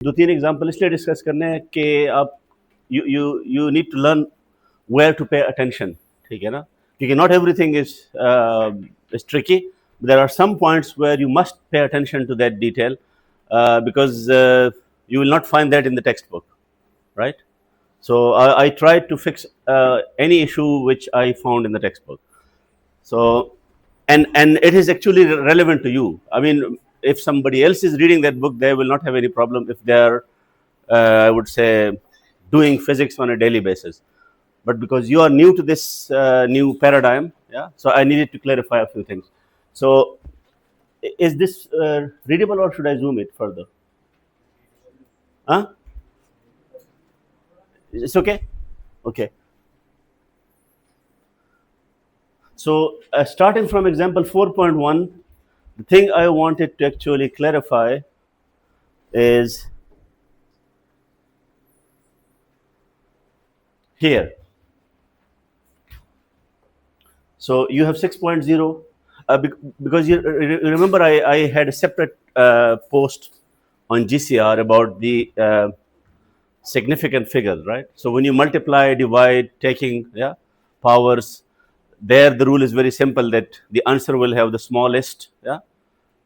दो तीन एग्जांपल इसलिए डिस्कस करने हैं कि आप you you you need to learn where to pay attention, ठीक है ना, क्योंकि not everything is tricky. There are some points where you must pay attention to that detail because you will not find that in the textbook, right? So I tried to fix any issue which I found in the textbook. So, and it is actually relevant to you. I mean, if somebody else is reading that book, they will not have any problem if they are, I would say, doing physics on a daily basis. But because you are new to this new paradigm, yeah. So I needed to clarify a few things. So, is this readable, or should I zoom it further? Huh? It's okay. Okay. So, starting from example 4.1, the thing I wanted to actually clarify is here. So, you have 6.0. Because you remember, I had a separate post on GCR about the significant figures, right? So, when you multiply, divide, taking powers, there the rule is very simple that the answer will have the smallest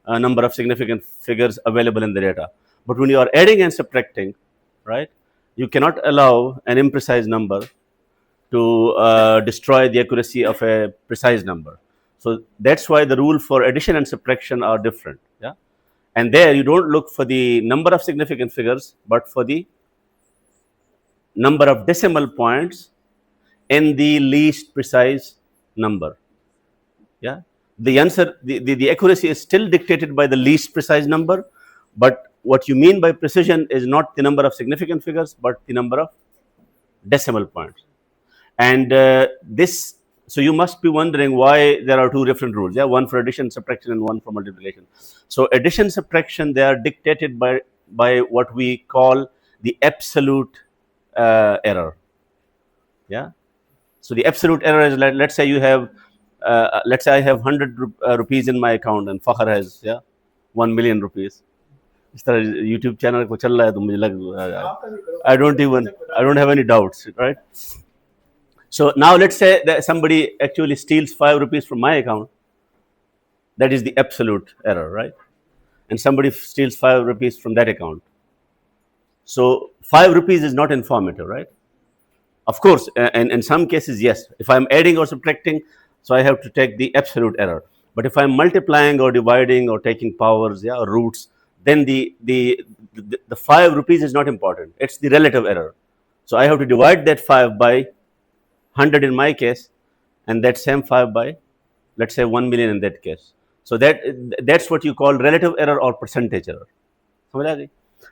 number of significant figures available in the data. But when you are adding and subtracting, right, you cannot allow an imprecise number to destroy the accuracy of a precise number. So that's why the rule for addition and subtraction are different. Yeah, and there you don't look for the number of significant figures, but for the number of decimal points in the least precise number. Yeah, the answer, the accuracy is still dictated by the least precise number, but what you mean by precision is not the number of significant figures, but the number of decimal points. And this, so you must be wondering why there are two different rules. Yeah, one for addition, subtraction, and one for multiplication. So addition, subtraction, they are dictated by what we call the absolute error. Yeah. So the absolute error is, let's say you have, let's say I have 100 rupees in my account and Fakhar has 1 million rupees. इस तरह YouTube channel को चल रहा है तो मुझे लग, I don't have any doubts, right? So now let's say that somebody actually steals 5 rupees from my account. That is the absolute error, right? And somebody steals 5 rupees from that account. So 5 rupees is not informative, right? Of course, and in some cases, yes. If I'm adding or subtracting, so I have to take the absolute error. But if I'm multiplying or dividing or taking powers, or roots, then the 5 rupees is not important. It's the relative error. So I have to divide that 5 by 100 in my case, and that same 5 by, let's say, 1 million in that case. So that's what you call relative error or percentage error. समझ आ गई?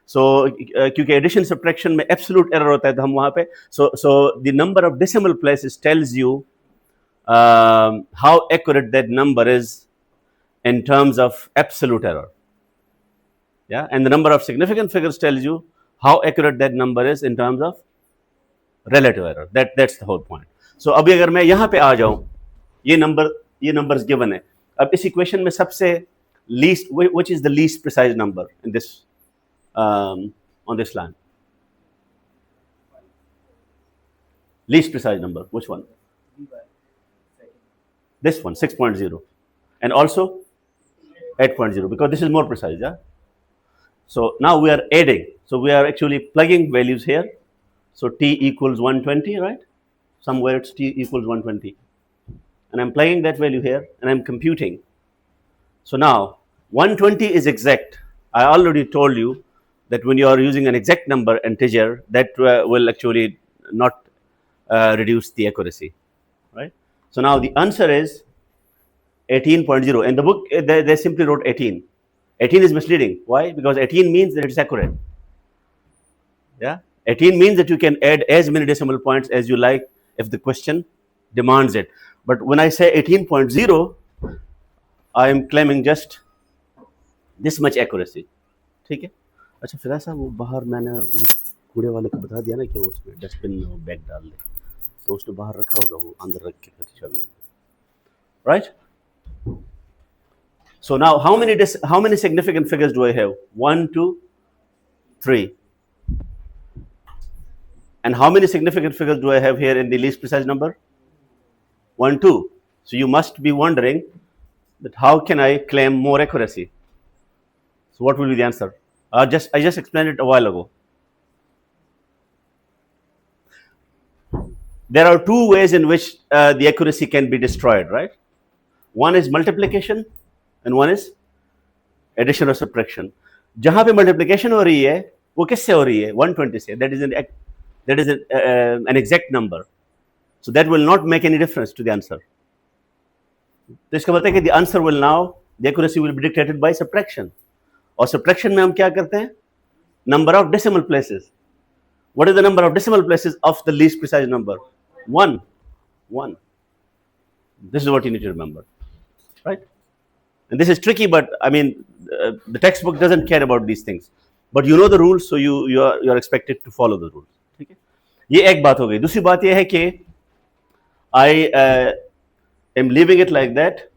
So क्योंकि addition subtraction में absolute error होता है तो हम वहां पे so the number of decimal places tells you how accurate that number is in terms of absolute error. Yeah, and the number of significant figures tells you how accurate that number is in terms of relative error. That's the whole point. So अभी अगर मैं यहाँ पे आ जाऊं, ये numbers given है. अब इस equation में सबसे least, which is the least precise number in this on this line? Least precise number, which one? This one, 6.0, and also 8.0, because this is more precise. Yeah. So now we are adding. So we are actually plugging values here. So t equals 120, right? Somewhere it's t equals 120. And I'm plugging that value here and I'm computing. So now 120 is exact. I already told you that when you are using an exact number integer, that will actually not reduce the accuracy, right? So now the answer is 18.0. In the book, they simply wrote 18. 18 is misleading. Why? Because 18 means that it's accurate. Yeah, 18 means that you can add as many decimal points as you like if the question demands it. But when I say 18.0, I am claiming just this much accuracy. ठीक है? अच्छा फिर ऐसा वो बाहर मैंने उस कूड़े वाले को बता दिया ना कि उसमें डस्टबिन में वो बैग डाल दे, तो उसने बाहर रखा होगा, वो अंदर रख के फिर चल, right? So now how many significant figures do I have? 1, 2, 3. And how many significant figures do I have here in the least precise number? 1, 2. So you must be wondering that how can I claim more accuracy? So what will be the answer? I just explained it a while ago. There are two ways in which the accuracy can be destroyed, right? One is multiplication and one is addition or subtraction. जहां पे multiplication हो रही है वो किससे हो रही है? 120 से. That is an exact number. So that will not make any difference to the answer. तो इसका मतलब है कि the answer will now, the accuracy will be dictated by subtraction. और subtraction में हम क्या करते हैं? Number of decimal places. What is the number of decimal places of the least precise number? 1. 1. This is what you need to remember, right? And this is tricky, but I mean, the textbook doesn't care about these things. But you know the rules, so you are expected to follow the rules. ठीक है? ये एक बात हो गई. दूसरी बात ये है कि I am leaving it like that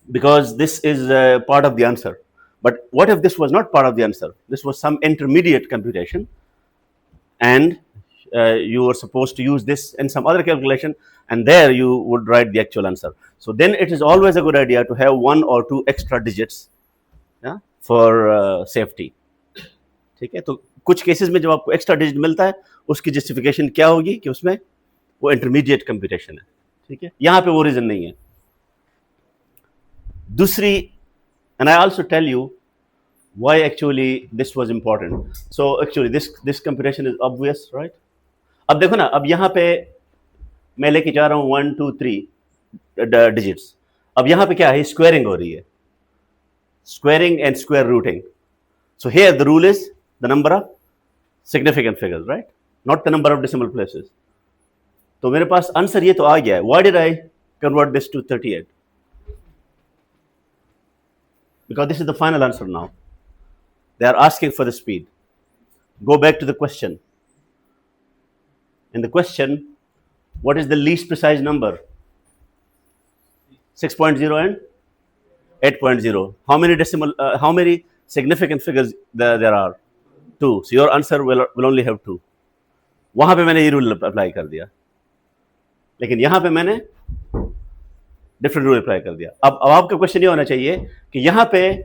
because this is part of the answer. But what if this was not part of the answer? This was some intermediate computation, and you were supposed to use this in some other calculation, and there you would write the actual answer. So then it is always a good idea to have 1 or 2 extra digits, yeah, for safety. ठीक है? तो कुछ cases में जब आपको extra digit मिलता है उसकी जस्टिफिकेशन क्या होगी कि उसमें वो इंटरमीडिएट कंप्यूटेशन है. ठीक है? यहाँ पे वो रीजन नहीं है. दूसरी, and I also tell you why actually this was important. So actually this computation is obvious, right? अब देखो ना, अब यहाँ पे मैं लेके जा रहा हूँ 1, 2, 3 डिजिट्स. अब यहाँ पे क्या है? स्क्वायरिंग हो रही है. Squaring and square rooting. So here the rule is the number of significant figures, right? Not the number of decimal places. तो मेरे पास आंसर ये तो आ गया है. Why did I convert this to 38? Because this is the final answer now. They are asking for the speed. Go back to the question. In the question, what is the least precise number? 6.0 and 8.0. How many significant figures there are? 2. So your answer will only have 2. वहां पे मैंने ये rule apply कर दिया, लेकिन यहां पे मैंने डिफरेंट रूल अप्लाई कर दिया. अब आपका क्वेश्चन ये होना चाहिए कि यहां पे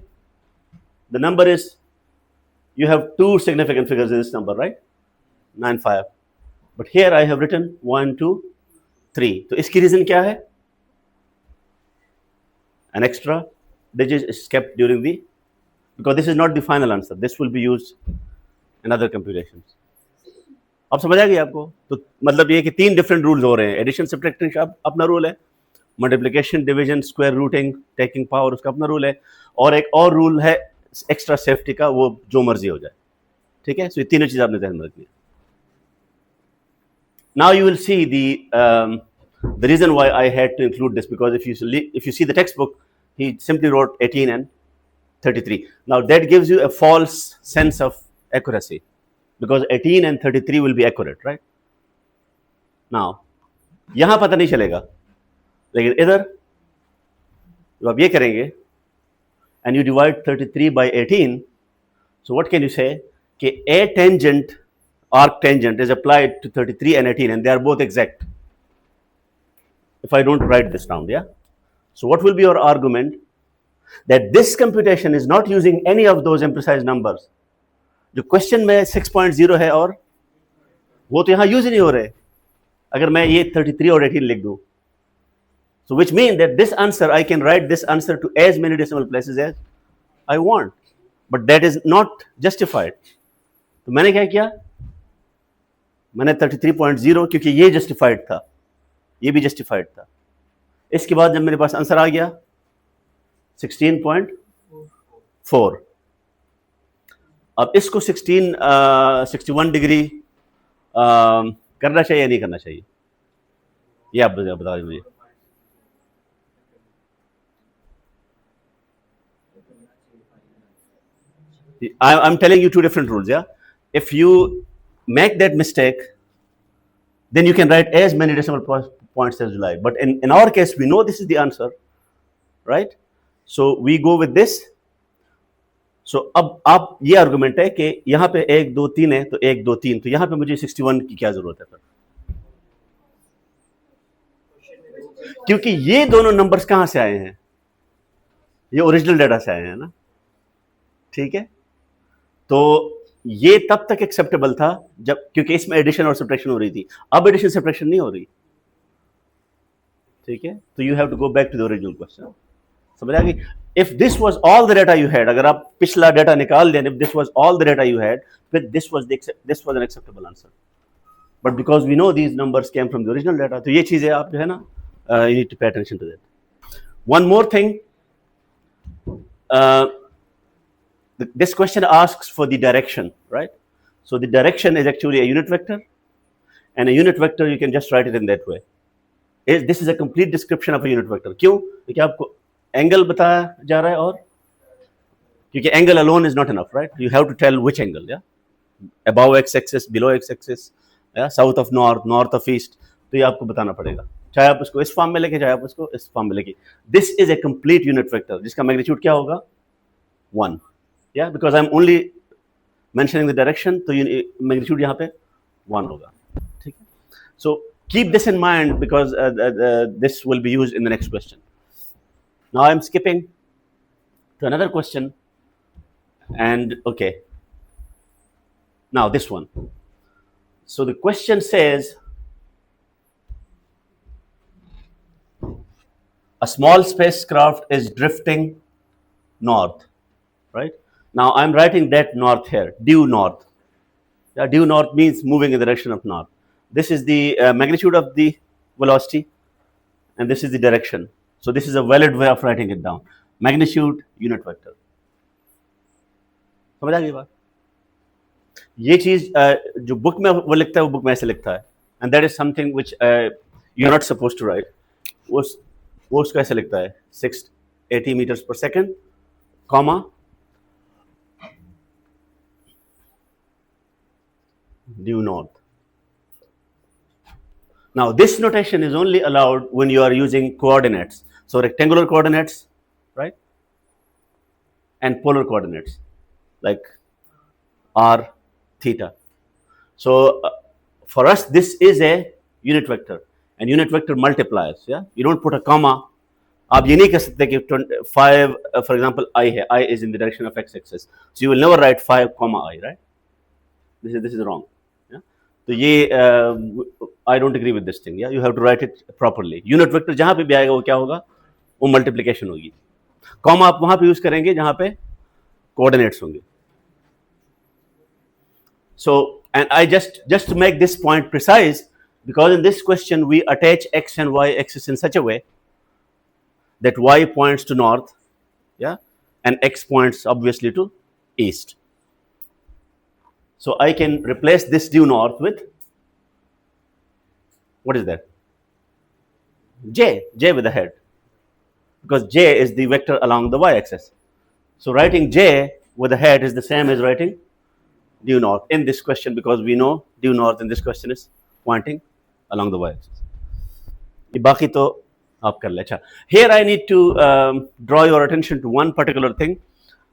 the number is, you have 2 significant figures in this number, right? 9, 5. But here I have written 1, 2, 3. तो इसकी रीजन क्या है? An extra digit is kept during the, because this is not the final answer. This will be used in other computations. अब समझ आ गई आपको? तो मतलब ये कि 3 डिफरेंट रूल्स हो रहे हैं. एडिशन सब्ट्रैक्शन का अपना रूल है, multiplication, division, square routing, taking power, उसका अपना रूल है, और एक और रूल है एक्स्ट्रा सेफ्टी का, वो जो मर्जी हो जाए. ठीक है? सो ये तीनों चीज़ आपने ध्यान में रखनी है. Now you will see the reason why I had to include this, because if you see the textbook, he simply wrote 18 and 33. Now that gives you a false sense of accuracy, because 18 and 33 will be accurate, right? Now यहाँ पता नहीं चलेगा, लेकिन इधर जब आप ये करेंगे and you divide 33 by 18, so what can you say? कि a tangent, arc tangent is applied to 33 and 18, and they are both exact. If I don't write this down, yeah? So what will be your argument? That this computation is not using any of those imprecise numbers. जो question में 6.0 है और वो तो यहाँ use ही नहीं हो रहे. अगर मैं ये 33 और 18 लिख दूँ, so which means that this answer, I can write this answer to as many decimal places as I want, but that is not justified. तो मैंने क्या किया? मैंने 33.0, क्योंकि ये जस्टिफाइड था, ये भी जस्टिफाइड था. इसके बाद जब मेरे पास आंसर आ गया 16.4, अब इसको 61 डिग्री करना चाहिए या नहीं करना चाहिए, ये आप बता दीजिए मुझे. I'm telling you 2 different rules, yeah? If you make that mistake, then you can write as many decimal points as you like. But in our case, we know this is the answer, right? So we go with this. सो अब आप ये argument है कि यहाँ पे 1 2 3 है, तो 1 2 3, तो यहाँ पे मुझे 61 की क्या जरूरत है फिर? क्योंकि ये दोनों नंबर्स कहां से आए हैं? ये ओरिजिनल डाटा से आए हैं ना, ठीक है। तो ये तब तक एक्सेप्टेबल था जब, क्योंकि इसमें एडिशन और सब्ट्रैक्शन हो रही थी, अब एडिशन सब्ट्रैक्शन नहीं हो रही, ठीक है। तो you have to go back to the original question. समझ आ गई? If this was all the data you had, अगर आप पिछला डेटा निकाल दें, if this was all the data you had, फिर this was an acceptable answer. But because we know these numbers came from the original data, तो ये चीजें आप जो है ना, you need to pay attention to that. One more thing, this question asks for the direction, right? So the direction is actually a unit vector, and a unit vector you can just write it in that way. This is a complete description of a unit vector. क्यों? क्योंकि आपको angle बताया जा रहा है, और क्योंकि angle alone is not enough, right? You have to tell which angle, yeah? Above x-axis, below x-axis, yeah? South of north, north of east. तो ये आपको बताना पड़ेगा, चाहे आप उसको इस फॉर्म में लेके, चाहे आप उसको इस फॉर्म में लेके। This is a complete unit vector, जिसका मैग्नीट्यूड क्या होगा? 1. Yeah, because I'm only mentioning the direction, तो magnitude यहाँ पे 1 होगा, ठीक है। So keep this in mind, because this will be used in the next question. Now I'm skipping to another question, and okay, now this one. So the question says, a small spacecraft is drifting north, right? Now I'm writing that north here, due north. Yeah, due north means moving in the direction of north. This is the magnitude of the velocity, and this is the direction. So this is a valid way of writing it down. Magnitude, unit vector. समझ आ गई बात? ये चीज जो book में वो लिखता है, वो बुक में ऐसे लिखता है, and that is something which you're not supposed to write. वो उसको ऐसे लिखता है, 680 meters per second, comma, due north. Now this notation is only allowed when you are using coordinates. So rectangular coordinates, right? And polar coordinates, like r, theta. So for us, this is a unit vector, and unit vector multiplies, yeah? You don't put a comma. आप ये नहीं कह सकते कि 5, for example, I है, I is in the direction of x-axis. So you will never write 5, I, right? This is wrong. Yeah? तो ये I don't agree with this thing. Yeah, you have to write it properly. Unit vector जहाँ पे भी आएगा वो क्या होगा? वो multiplication होगी. Comma आप वहाँ पे यूज करेंगे जहाँ पे coordinates होंगे. So, and I just to make this point precise, because in this question we attach x and y axis in such a way that y points to north, yeah, and x points obviously to east. So I can replace this due north with, what is that? J with the head, because j is the vector along the y-axis. So writing j with the head is the same as writing due north in this question, because we know due north in this question is pointing along the y-axis. ये बाकी तो आप कर ले। अच्छा, here I need to draw your attention to one particular thing,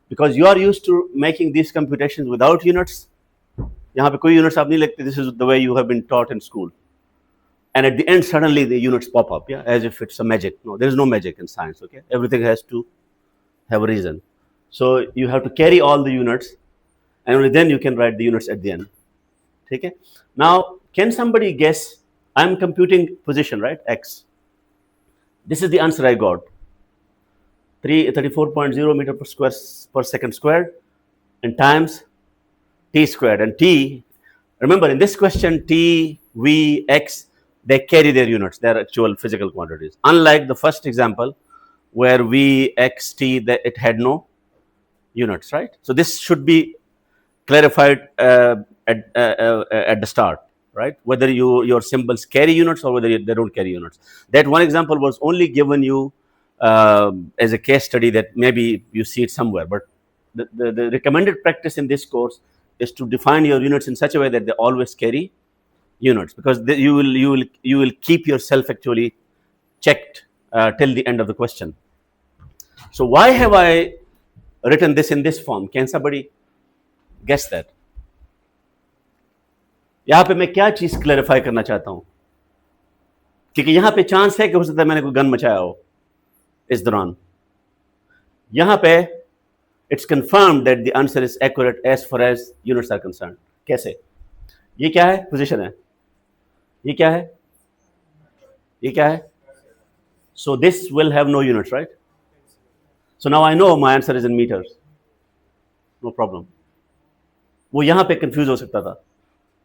because you are used to making these computations without units. यहाँ पे कोई units आप नहीं लिखते. This is the way you have been taught in school. And at the end, suddenly the units pop up, yeah, as if it's a magic. No, there is no magic in science, okay? Everything has to have a reason. So you have to carry all the units, and only then you can write the units at the end. Okay? Now, can somebody guess? I'm computing position, right? X. This is the answer I got. 34.0 meter per second squared, and times t squared. And t, remember in this question, t, v, x, they carry their units, their actual physical quantities. Unlike the first example, where v, x, t, it had no units, right? So this should be clarified at the start, right? Whether your symbols carry units or whether they don't carry units. That one example was only given you as a case study, that maybe you see it somewhere. But the recommended practice in this course is to define your units in such a way that they always carry units, because you will keep yourself actually checked till the end of the question. So why have I written this in this form. Can somebody guess that? यहां पे मैं क्या चीज clarify करना चाहता हूं, क्योंकि यहां पे चांस है कि हो सकता है मैंने कोई गन मचाया हो इस दौरान. यहां पे it's confirmed that the answer is accurate as far as units are concern. कैसे? ये क्या है? पोजीशन है. ये क्या है? ये क्या है? So this will have no units, right? So now I know my answer is in meters. No problem. वो यहाँ पे कंफ्यूज हो सकता था.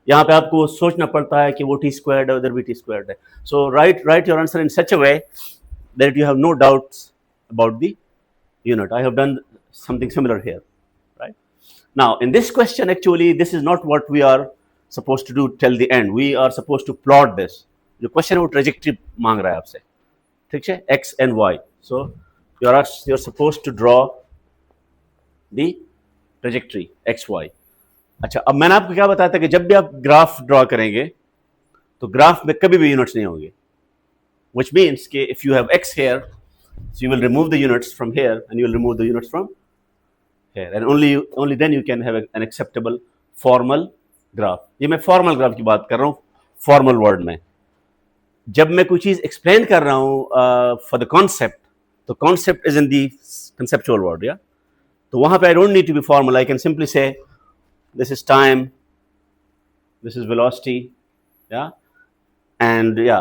यहाँ पे आपको सोचना पड़ता है कि वो t squared है, उधर भी t squared है. So write your answer in such a way that you have no doubts about the unit. I have done something similar here, right? Now in this question, actually this is not what we are supposed to do till the end. We are supposed to plot this. जो question है वो trajectory मांग रहा है आपसे, ठीक है? X and Y. So you're supposed to draw the trajectory x y. अच्छा, अब मैंने आपको क्या बताया था कि जब भी आप ग्राफ ड्रॉ करेंगे तो ग्राफ में कभी भी यूनिट्स नहीं होंगे, which means कि if you have x here, so you will remove the units from here and you will remove the units from here, and only then you can have an acceptable formal graph. ये मैं formal graph की बात कर रहा हूँ formal word में. जब मैं कोई चीज एक्सप्लेन कर रहा हूं फॉर द कॉन्सेप्ट, तो concept is in the conceptual world, या तो वहां पे I don't need to be formal. I can simply say this is time, this is velocity, या एंड या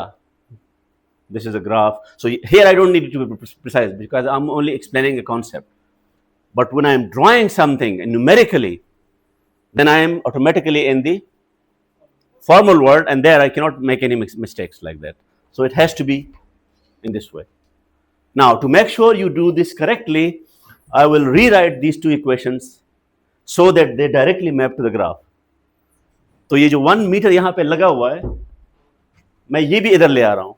this is a graph. So here I don't need to be precise because I am only explaining a concept. But when I am drawing something numerically, then I am automatically in the formal word, and there I cannot make any mistakes like that. So it has to be in this way. Now to make sure you do this correctly, I will rewrite these two equations so that they directly map to the graph. तो ये जो 1 metre यहां पे लगा हुआ है, मैं ये भी इधर ले आ रहा हूं.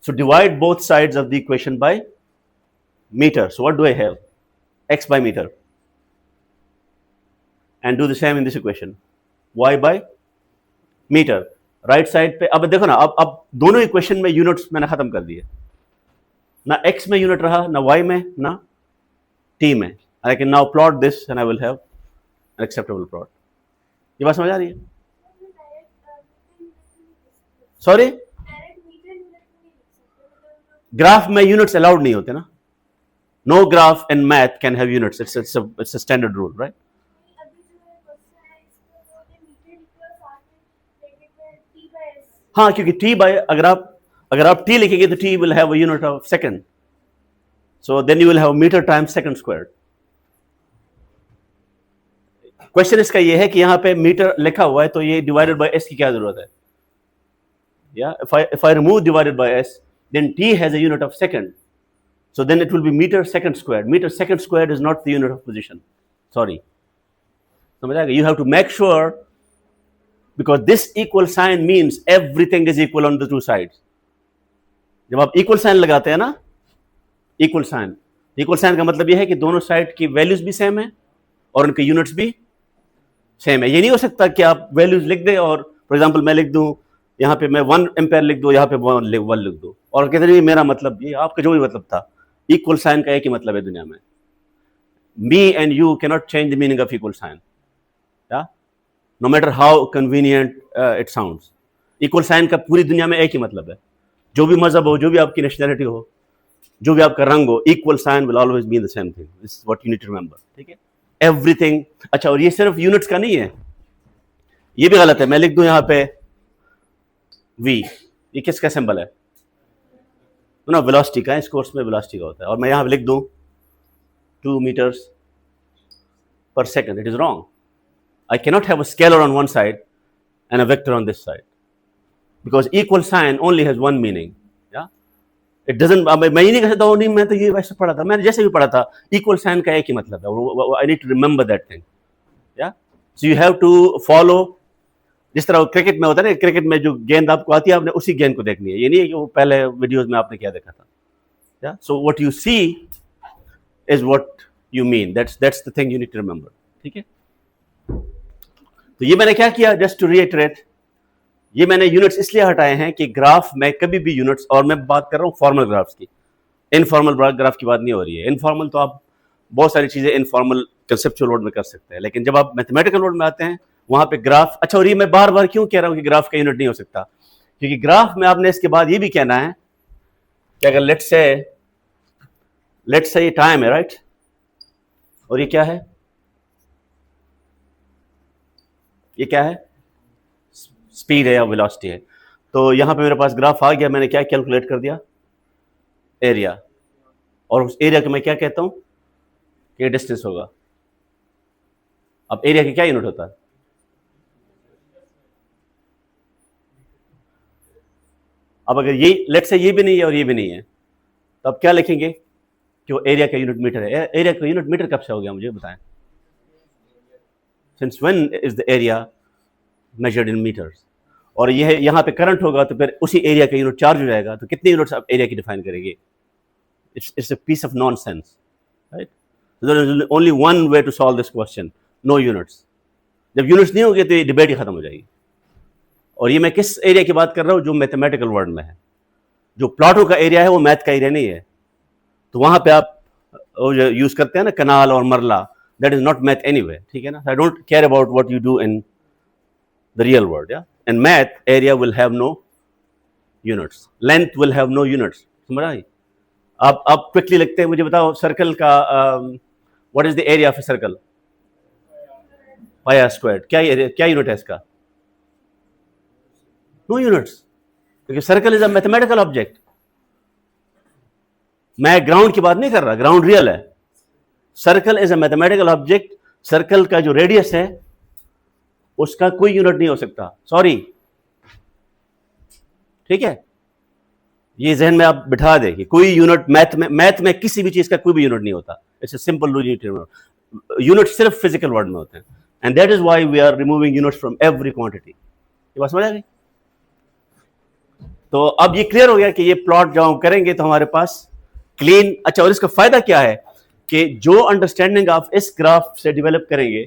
So divide both sides of the equation by meter. So what do I have? X by meter. And do the same in this equation. Y by metre. Right side पे अब देखो ना, अब दोनों इक्वेशन में यूनिट्स मैंने खत्म कर दिए. ना x में यूनिट रहा, ना y में, ना t में. I can now plot this and I will have an acceptable plot. ये बात समझ आ रही है? सॉरी, ग्राफ में यूनिट्स अलाउड नहीं होते ना. No graph in math can have units. It's a standard rule, right? हाँ, क्योंकि t बाय अगर आप t लिखेंगे तो t will have a unit of second. So then you will have metre times second squared. Question इसका ये है कि यहाँ पे मीटर लिखा हुआ है, तो ये डिवाइडेड बाय s की क्या जरूरत है? या if I remove divided by s, then t has a unit of second. So then it will be meter second squared. Meter second squared is not the unit of position. Sorry. समझ आएगा? You have to make sure, because this equal sign means everything is equal on the two sides. जब आप equal sign लगाते हैं ना, equal sign का मतलब यह है कि दोनों साइड की वैल्यूज भी सेम है और उनके यूनिट्स भी सेम है. ये नहीं हो सकता कि आप वैल्यूज लिख दें और फॉर एग्जांपल मैं लिख दूं यहाँ पे, मैं 1 एम्पेयर लिख दूं, यहाँ पे 1 लिख दूं और कहते नहीं मेरा मतलब ये, आपका जो भी मतलब था. इक्वल साइन का एक ही मतलब है दुनिया में. Me and you cannot change the meaning of equal sign, no matter how convenient it sounds. Equal sign का पूरी दुनिया में एक ही मतलब है. जो भी मजहब हो, जो भी आपकी नेशनैलिटी हो, जो भी आपका रंग हो, equal sign will always mean the same thing. This is what you need to remember. ठीक है? एवरीथिंग. अच्छा, और ये सिर्फ यूनिट्स का नहीं है, ये भी गलत है. मैं लिख दूं यहाँ पे v, ये किसका सिंबल है? तो ना वेलोसिटी का, इस कोर्स में वेलोसिटी का होता है. और मैं यहाँ पे लिख दूं 2 meters per second. It is wrong. I cannot have a scalar on one side and a vector on this side, because equal sign only has one meaning. Yeah, it doesn't. मैं ये नहीं कह सकता हूँ नहीं, मैं तो ये वैसे पढ़ा था, मैंने जैसे भी पढ़ा था, equal sign का एक ही मतलब है. I need to remember that thing. Yeah, so you have to follow. जिस तरह क्रिकेट में होता है ना, क्रिकेट में जो गेंद आपको आती है आपने उसी गेंद को देखनी है. ये नहीं है कि वो पहले वीडियोस में आपने क्या देखा था. Yeah, so what you see is what you mean. That's the thing you need to remember. ठीक है? तो ये मैंने क्या किया, जस्ट टू रिएटरेट, ये मैंने यूनिट्स इसलिए हटाए हैं कि ग्राफ में कभी भी यूनिट्स, और मैं बात कर रहा हूँ फॉर्मल ग्राफ्स की, इनफॉर्मल ग्राफ की बात नहीं हो रही है. इनफॉर्मल तो आप बहुत सारी चीज़ें इनफॉर्मल कंसेप्चुअल वर्ड में कर सकते हैं, लेकिन जब आप मैथमेटिकल वर्ड में आते हैं वहाँ पे ग्राफ, अच्छा, और ये मैं बार बार क्यों कह रहा हूँ कि ग्राफ का यूनिट नहीं हो सकता, क्योंकि ग्राफ में आपने इसके बाद ये भी कहना है कि अगर लेट्स से ये टाइम है, राइट, और ये क्या है, ये क्या है, स्पीड है या वेलोसिटी है। तो यहाँ पे मेरे पास ग्राफ आ गया, मैंने क्या कैलकुलेट कर दिया, एरिया, और उस एरिया को मैं क्या कहता हूँ कि डिस्टेंस होगा। अब एरिया की क्या यूनिट होता है, अब अगर ये लेट्स से ये भी नहीं है और ये भी नहीं है, तो अब क्या लिखेंगे कि वो एरिया का यूनिट मीटर है। एरिया का यूनिट मीटर कब से हो गया, मुझे बताएं, since when is the area measured in metres. और ये यहाँ पे करंट होगा तो फिर उसी एरिया का यूनिट चार्ज हो जाएगा, तो कितनी यूनिट्स आप एरिया की डिफाइन करेंगे। It's a piece of nonsense, right. There is only one way to solve this question, no units. जब यूनिट्स नहीं होंगे तो ये डिबेट ही खत्म हो जाएगी। और ये मैं किस एरिया की बात कर रहा हूँ, जो मैथमेटिकल वर्ल्ड में है। जो प्लाटो का एरिया है वो मैथ का एरिया नहीं है। तो वहां पे आप यूज करते हैं ना कनाल और marla, that is not math anyway, ठीक है ना। I don't care about what you do in the real world, या in math area will have no units, length will have no units, समझ आई। आप क्विकली लिखते हैं, मुझे बताओ सर्कल का what is the area of a circle, pi r squared. क्या यूनिट है इसका, नो यूनिट्स, क्योंकि circle is a mathematical object. मैं ग्राउंड की बात नहीं कर रहा, ग्राउंड रियल है, circle is a mathematical object. Circle का जो रेडियस है उसका कोई यूनिट नहीं हो सकता, सॉरी, ठीक है। ये जहन में आप बिठा दें कि कोई यूनिट मैथ में किसी भी चीज का कोई भी यूनिट नहीं होता। इट्स अ सिंपल यूनिट सिर्फ फिजिकल वर्ल्ड में होते हैं, and that is why we are removing units from every quantity. ये बात समझ आ गई। तो अब ये क्लियर हो गया कि ये प्लॉट जब हम करेंगे तो हमारे पास क्लीन, अच्छा, और इसका फायदा क्या है कि जो अंडरस्टैंडिंग आप इस ग्राफ से डेवलप करेंगे,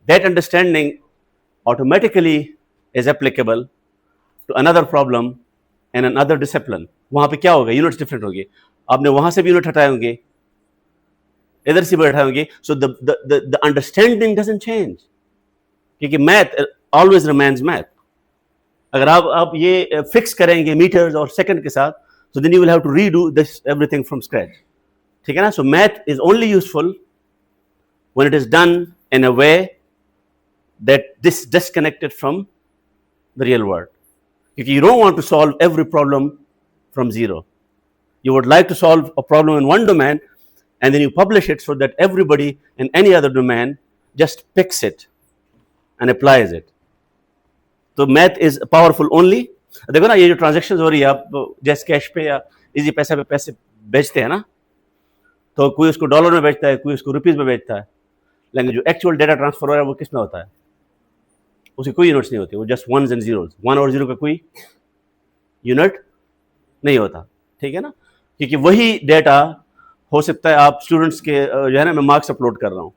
that understanding automatically is applicable to another problem in another discipline. वहां पे क्या होगा, यूनिट्स डिफरेंट होंगे, आपने वहां से भी यूनिट हटाए होंगे, इधर से भी हटाए होंगे, so the understanding doesn't change, क्योंकि मैथ ऑलवेज रिमेन्स मैथ। अगर आप ये फिक्स करेंगे मीटर्स और सेकंड के साथ, so then you will have to redo this everything from scratch, ठीक है ना। so math is only useful when it is done in a way that this disconnected from the real world, because you don't want to solve every problem from zero. You would like to solve a problem in one domain and then you publish it so that everybody in any other domain just picks it and applies it. तो math is powerful only. देखो ना, ये जो transaction हो रही है, आप जैसे कैश पे या इजी पैसा पे पैसे बेचते हैं ना, तो कोई उसको डॉलर में बेचता है, कोई उसको रुपीज में बेचता है, लेकिन जो एक्चुअल डेटा ट्रांसफर हो रहा है वो किस में होता है, उसकी कोई यूनिट्स नहीं होती, वो just ones and zeros, one और जीरो का कोई यूनिट नहीं होता, ठीक है ना। क्योंकि वही डेटा हो सकता है आप स्टूडेंट्स के जो है ना, मैं मार्क्स अपलोड कर रहा हूँ,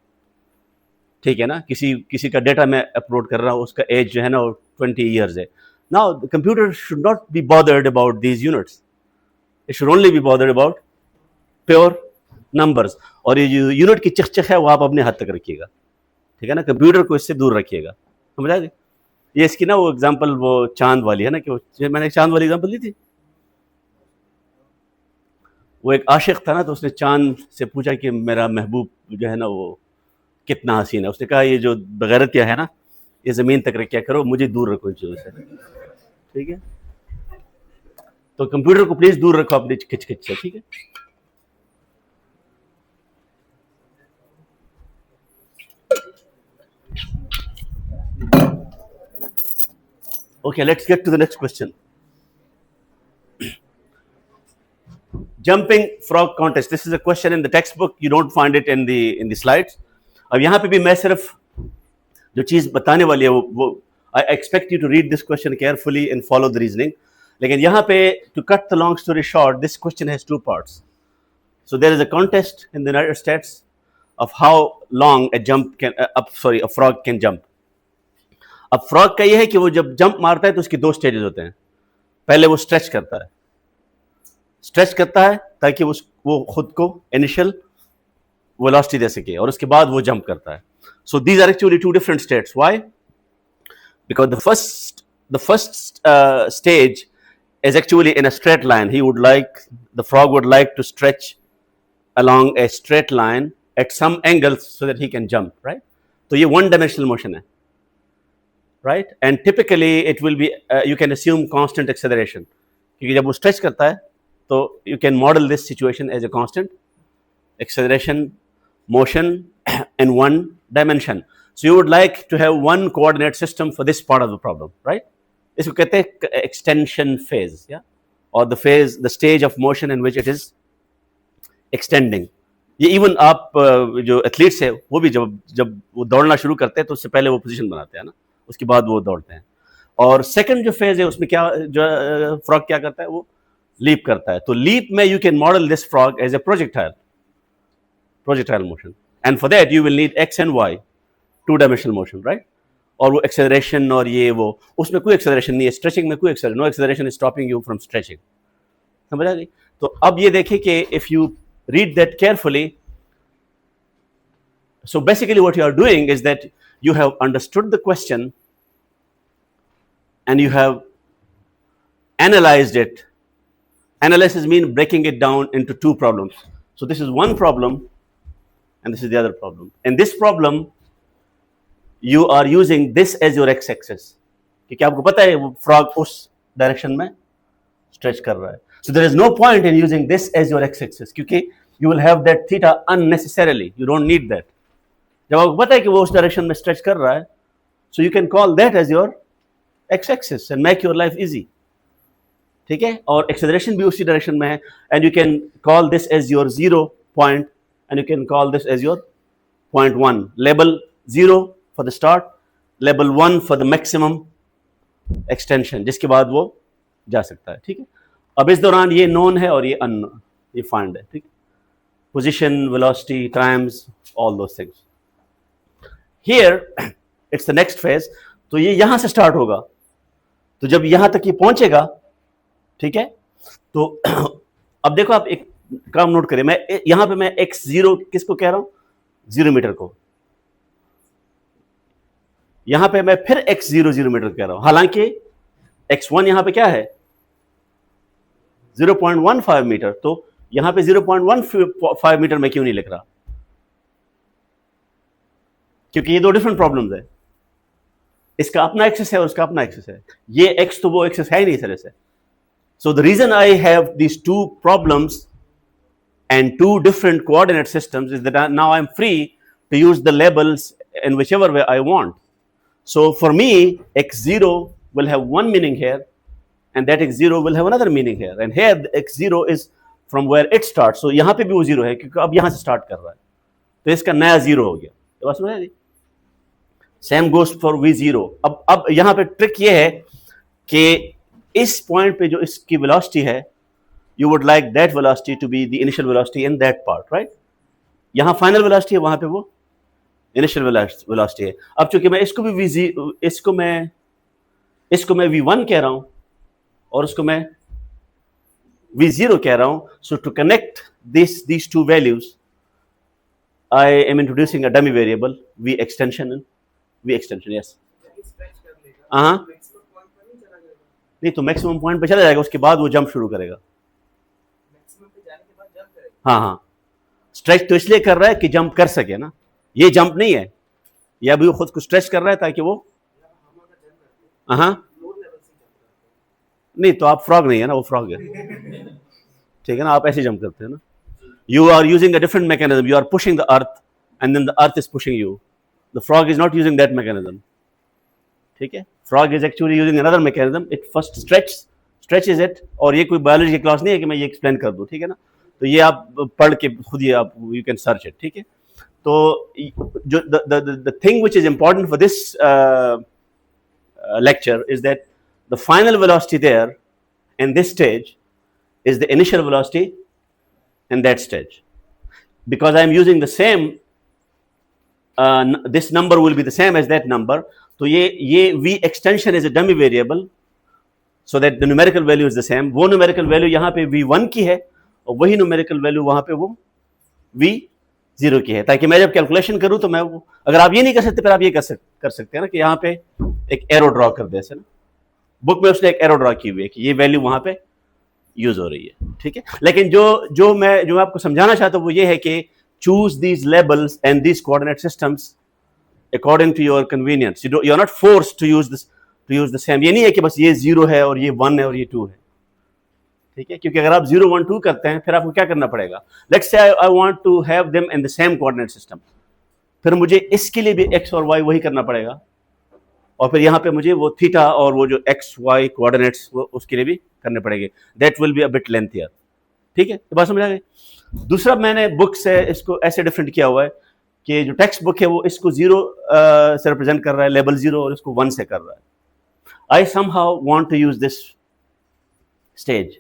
ठीक है ना, किसी का डेटा मैं अपलोड कर रहा हूँ, उसका एज जो है ना 20 ईयर्स है। Now the computer should not be bothered about these units, it should only be bothered about pure numbers. और ये जो यूनिट की चकचक है वो आप अपने हाथ तक रखिएगा, ठीक है ना, कंप्यूटर को इससे दूर रखिएगा, समझ आ गई। ये इसकी ना वो एग्जांपल वो चांद वाली है ना, कि वो मैंने चांद वाली एग्जांपल दी थी। वो एक आशिक था ना, तो उसने चांद से पूछा कि मेरा महबूब जो है ना वो कितना हसीन है। उसने कहा ये जो बगैरतिया है ना, ये ज़मीन तक रखा करो, मुझे दूर रखो इन चीज़ों से, ठीक है। तो कंप्यूटर को प्लीज दूर रखो अपनी खिचखिच से, ठीक है। Okay, let's get to the next question. Jumping frog contest. This is a question in the textbook. You don't find it in the slides. अब यहाँ पे भी मैं सिर्फ जो चीज बताने वाली है वो I expect you to read this question carefully and follow the reasoning. लेकिन यहाँ पे to cut the long story short, this question has two parts. So there is a contest in the United States of how long a frog can jump. अब frog का ये है कि वो जब जंप मारता है तो उसकी दो स्टेजेस होते हैं। पहले वो स्ट्रेच करता है ताकि वो खुद को इनिशियल वेलोसिटी दे सके और उसके बाद वो जंप करता है. So these are actually two different states. Why? Because the first stage is actually in a straight line. The frog would like to stretch along a straight line at some angle so that he can jump, right? So ये one dimensional motion है, right? And typically it will be you can assume constant acceleration क्योंकि जब वो stretch करता है तो you can model this situation as a constant acceleration motion in one dimension. So you would like to have one coordinate system for this part of the problem, right? इसको कहते हैं extension phase, yeah, or the stage of motion in which it is extending. ये even आप जो athletes है वो भी जब वो दौड़ना शुरू करते हैं तो उससे पहले वो पोजीशन बनाते हैं ना, उसके बाद वो दौड़ते हैं. और सेकंड जो फेज है उसमें क्या जो फ्रॉग क्या करता है, वो लीप करता है. तो लीप में you can model this frog as a projectile motion, and for that you will need X and Y, two dimensional motion, right? और वो एक्सेलरेशन और ये वो उसमें कोई एक्सेलरेशन नहीं है, स्ट्रेचिंग में कोई acceleration, no acceleration is stopping you from stretching. समझ आ गई? तो अब ये देखिए कि if you read that carefully, so basically what you are doing is that you have understood the question and you have analyzed it. Analysis means breaking it down into two problems. So this is one problem and this is the other problem. In this problem you are using this as your x-axis क्योंकि आपको पता है वो frog उस direction में stretch कर रहा है. So there is no point in using this as your x-axis क्योंकि you will have that theta unnecessarily. You don't need that. जब आपको पता है कि वो उस direction में stretch कर रहा है, so you can call that as your x-axis and make your life easy. ठीक है? और acceleration भी उसी direction में है, and you can call this as your 0 point and you can call this as your point 1. Label 0 for the start, label 1 for the maximum extension जिसके बाद वो जा सकता है. ठीक है? अब इस दौरान ये नोन है और ये अननोन, ये फाइंड है. ठीक है? Position, velocity, times, all those things. Here it's the next phase. तो ये यहां से स्टार्ट होगा, तो जब यहां तक ये पहुंचेगा, ठीक है, तो अब देखो आप एक काम नोट करें, मैं यहां पे मैं x0 किसको कह रहा हूं, 0 मीटर को. यहां पे मैं फिर x0 0 मीटर कह रहा हूं, हालांकि x1 यहां पे क्या है 0.15 मीटर. तो यहां पे 0.15 मीटर में क्यों नहीं लिख रहा, क्योंकि ये दो डिफरेंट प्रॉब्लम्स है. इसका अपना एक्सेस है और उसका अपना एक्सेस है. ये एक्स तो वो एक्सेस है ही नहीं तरह से. So the reason I have these two problems and two different coordinate systems is that now I am free to use the labels in whichever way I want. So for me x0 will have one meaning here and that x0 will have another meaning here, and here the x0 is from where it starts. So यहाँ पे भी वो 0 है क्योंकि अब यहाँ से start कर रहा है, तो इसका नया 0 हो गया. तो बात समझ आ गई? Same goes for v0. अब यहाँ पे ट्रिक ये है कि इस पॉइंट पे जो इसकी वेलोसिटी है, you would like that velocity to be the initial velocity in that part, right? यहाँ फाइनल वेलोसिटी है, वहां पे वो इनिशियल वेलोसिटी है. अब चूंकि मैं इसको मैं v1 कह रहा हूं और उसको मैं v0 कह रहा हूं. So to connect these two values I am introducing a dummy variable v extension. Yes. हाँ, नहीं तो मैक्सिमम पॉइंट पे चला जाएगा, उसके बाद वो जंप शुरू करेगा. हाँ, स्ट्रेच तो इसलिए कर रहा है कि जंप कर सके ना, ये जंप नहीं है, ये अभी वो खुद को स्ट्रेच कर रहा है ताकि वो, हाँ नहीं तो आप फ्रॉग नहीं है ना, वो फ्रॉग है. ठीक है ना, आप ऐसे जंप करते हैं ना. You are using a different mechanism, you are pushing the earth and then the earth is pushing you. The frog is not using that mechanism. ठीक है, frog is actually using another mechanism. It first stretches it, और ये कोई biology की class नहीं है कि मैं ये एक्सप्लेन कर दूं. ठीक है ना, तो ये आप पढ़ के खुद ही आप यू कैन सर्च इट. ठीक है, तो जो the thing which is important for this lecture is that the final velocity there in this stage is the initial velocity in that stage. Because I am using the same this number will be the same as that number. तो ये v extension is a dummy variable so that the numerical value is the same. वो numerical value यहाँ पे v1 की है और वही numerical value वहाँ पे वो v जीरो की है, ताकि मैं जब कैलकुलेशन करूं तो मैं वो, अगर आप ये नहीं कर सकते फिर आप ये कर सकते हैं ना कि यहाँ पे एक एरो ड्रॉ कर दे, ऐसे ना, बुक में उसने एक एरो ड्रॉ की हुई है कि ये वैल्यू वहां पे यूज हो रही है, ठीक है। लेकिन जो मैं आपको समझाना चाहता हूं वो ये है कि choose these labels and these coordinate systems according to your convenience. You are not forced to use the same. ये नहीं है कि बस ये 0 है और ये 1 है और ये 2 है, ठीक है, क्योंकि अगर आप 0 1 2 करते हैं फिर आपको क्या करना पड़ेगा, let's say I want to have them in the same coordinate system, फिर मुझे इसके लिए भी x और y वही करना पड़ेगा, और फिर यहाँ पे मुझे वो थीटा और वो जो एक्स वाई कोऑर्डिनेट्स वो उसके लिए भी करने पड़ेंगे। That will be a bit lengthier, ठीक है, तो बात समझ आ गई। दूसरा मैंने बुक से इसको ऐसे डिफरेंट किया हुआ है कि जो टेक्स्ट बुक है वो इसको 0 से रिप्रेजेंट कर रहा है, लेवल 0, और इसको 1 से कर रहा है। I somehow want to use this stage,